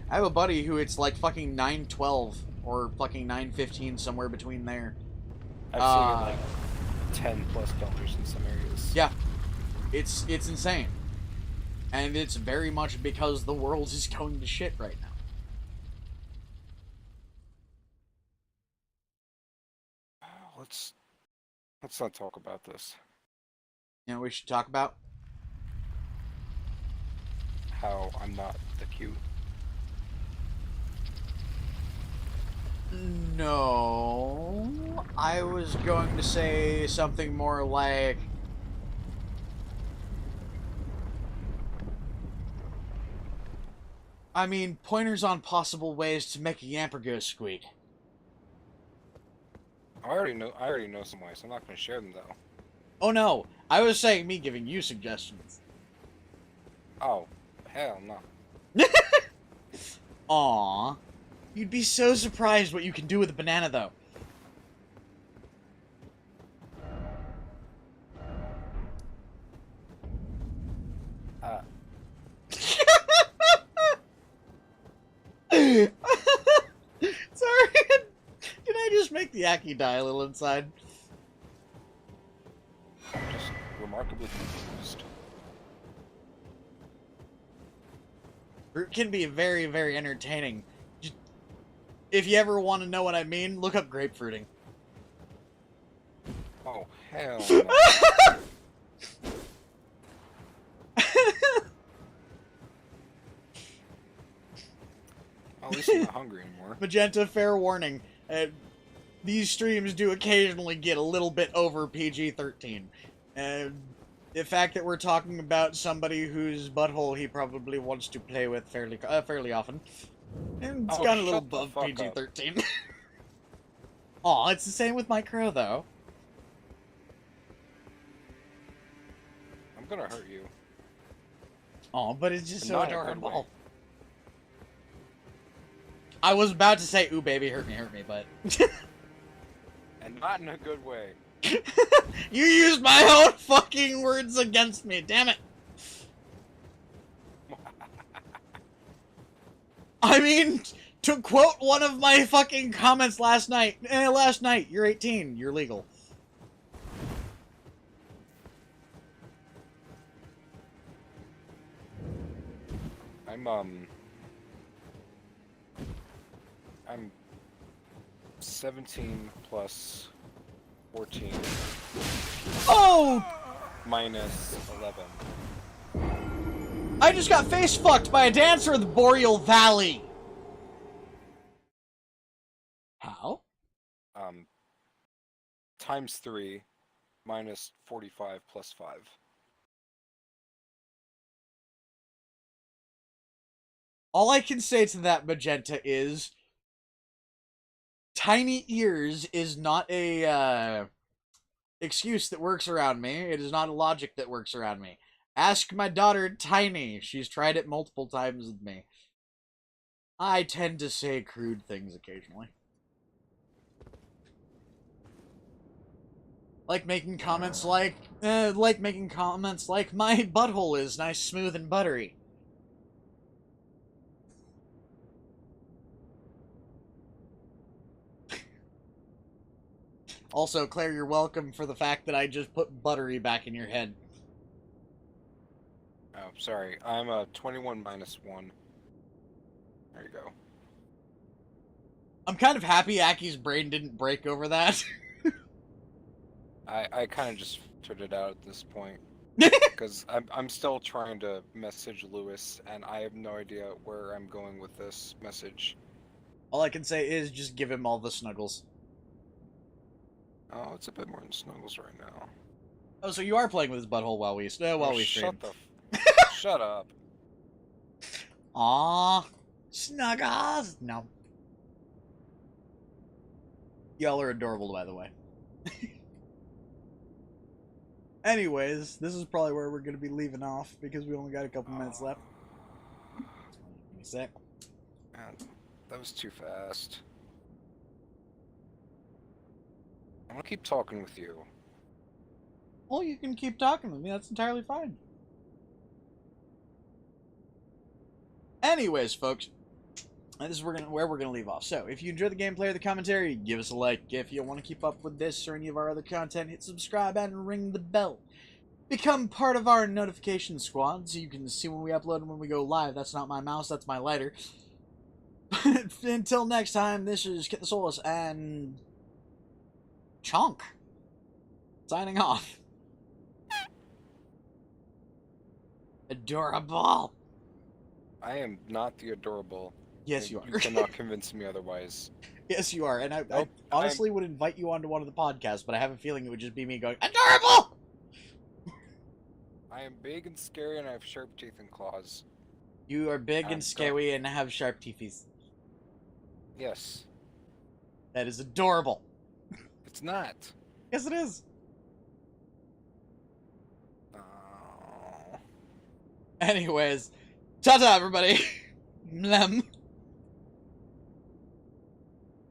I have a buddy who it's like fucking $9.12 or fucking $9.15, somewhere between there. I've seen it like $10+ in some areas. Yeah, it's insane, and it's very much because the world is going to shit right now. Let's not talk about this. You know what we should talk about? How I'm not the cute. No, I was going to say something more like, I mean, pointers on possible ways to make a Yamper go squeak. I already know some ways. I'm not going to share them though. Oh no, I was saying me giving you suggestions. Oh, hell no. Aww. You'd be so surprised what you can do with a banana, though. Sorry. Did I just make the Aki die a little inside? I'm just remarkably confused. It can be very, very entertaining. If you ever want to know what I mean, look up grapefruiting. Oh, hell no. At least I'm not hungry anymore. Magenta, fair warning. These streams do occasionally get a little bit over PG-13. The fact that we're talking about somebody whose butthole he probably wants to play with fairly often. And it's got a little above PG-13. Aw, it's the same with my crow, though. I'm gonna hurt you. Aw, but it's just so Not in a good adorable. way. I was about to say, ooh, baby, hurt me, but... And not in a good way. You used my own fucking words against me, damn it! I mean, to quote one of my fucking comments last night, you're 18, you're legal. I'm 17 plus 14 Oh! minus 11. I just got face fucked by a dancer in the Boreal Valley! How? Times 3 minus 45 plus 5. All I can say to that, Magenta, is tiny ears is not a excuse that works around me. It is not a logic that works around me. Ask my daughter, Tiny. She's tried it multiple times with me. I tend to say crude things occasionally. Like making comments like my butthole is nice, smooth, and buttery. Also, Claire, you're welcome for the fact that I just put buttery back in your head. Oh, sorry. I'm a 21 minus 1. There you go. I'm kind of happy Aki's brain didn't break over that. I kind of just figured it out at this point. Because I'm still trying to message Lewis, and I have no idea where I'm going with this message. All I can say is just give him all the snuggles. Oh, it's a bit more than snuggles right now. Oh, so you are playing with his butthole while we stream. Shut the shut up. Aww. Snuggles! No. Y'all are adorable, by the way. Anyways, this is probably where we're going to be leaving off, because we only got a couple minutes left. Give me a sec. Man, that was too fast. I'm gonna keep talking with you. Well, you can keep talking with me, that's entirely fine. Anyways, folks, this is where we're gonna leave off. So, if you enjoy the gameplay or the commentary, give us a like. If you want to keep up with this or any of our other content, hit subscribe and ring the bell. Become part of our notification squad so you can see when we upload and when we go live. That's not my mouse, that's my lighter. Until next time, this is Kitthesoulless and Chonk signing off. Adorable. I am not the adorable. Yes, you are. You cannot convince me otherwise. Yes, you are. And I Nope, honestly would invite you onto one of the podcasts, but I have a feeling it would just be me going, adorable! I am big and scary, and I have sharp teeth and claws. You are big and I'm scary and have sharp teethies. Yes. That is adorable. It's not. Yes, it is. Oh. Anyways, ta-ta, everybody. Mlem.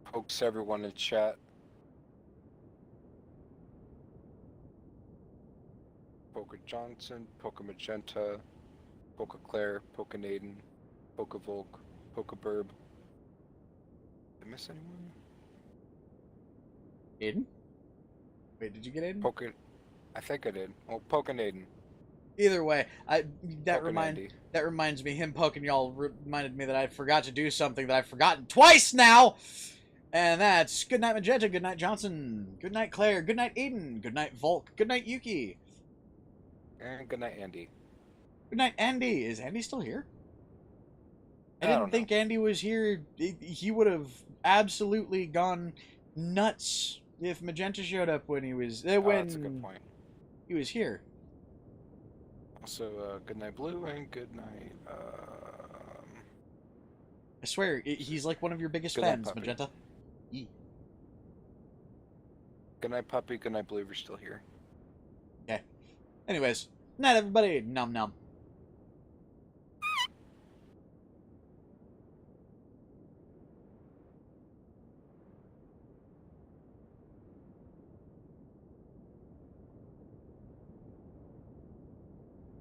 Pokes everyone in chat. Poker Johnson, Poker Magenta, Poker Claire, Poker Naden, Poker Volk, Poker Burb. Did I miss anyone? Aiden? Wait, did you get Aiden? Poker. I think I did. Oh, Poker Naden. Either way, that Poker reminds me. Him poking y'all reminded me that I forgot to do something that I've forgotten twice now. And that's good night Magenta, good night Johnson, good night Claire, good night Aiden, good night Volk, good night Yuki, And good night, Andy. good night Andy. Is Andy still here? I I didn't don't think Andy was here. He would have absolutely gone nuts if Magenta showed up when he was Oh, that's a good point. he was here. Also, good night, Blue, and good night. I swear, he's like one of your biggest Good night, fans, puppy. Magenta. Yee. Good night, Puppy. Good night, Blue. If you're still here. Okay. Anyways, night everybody. Nom nom.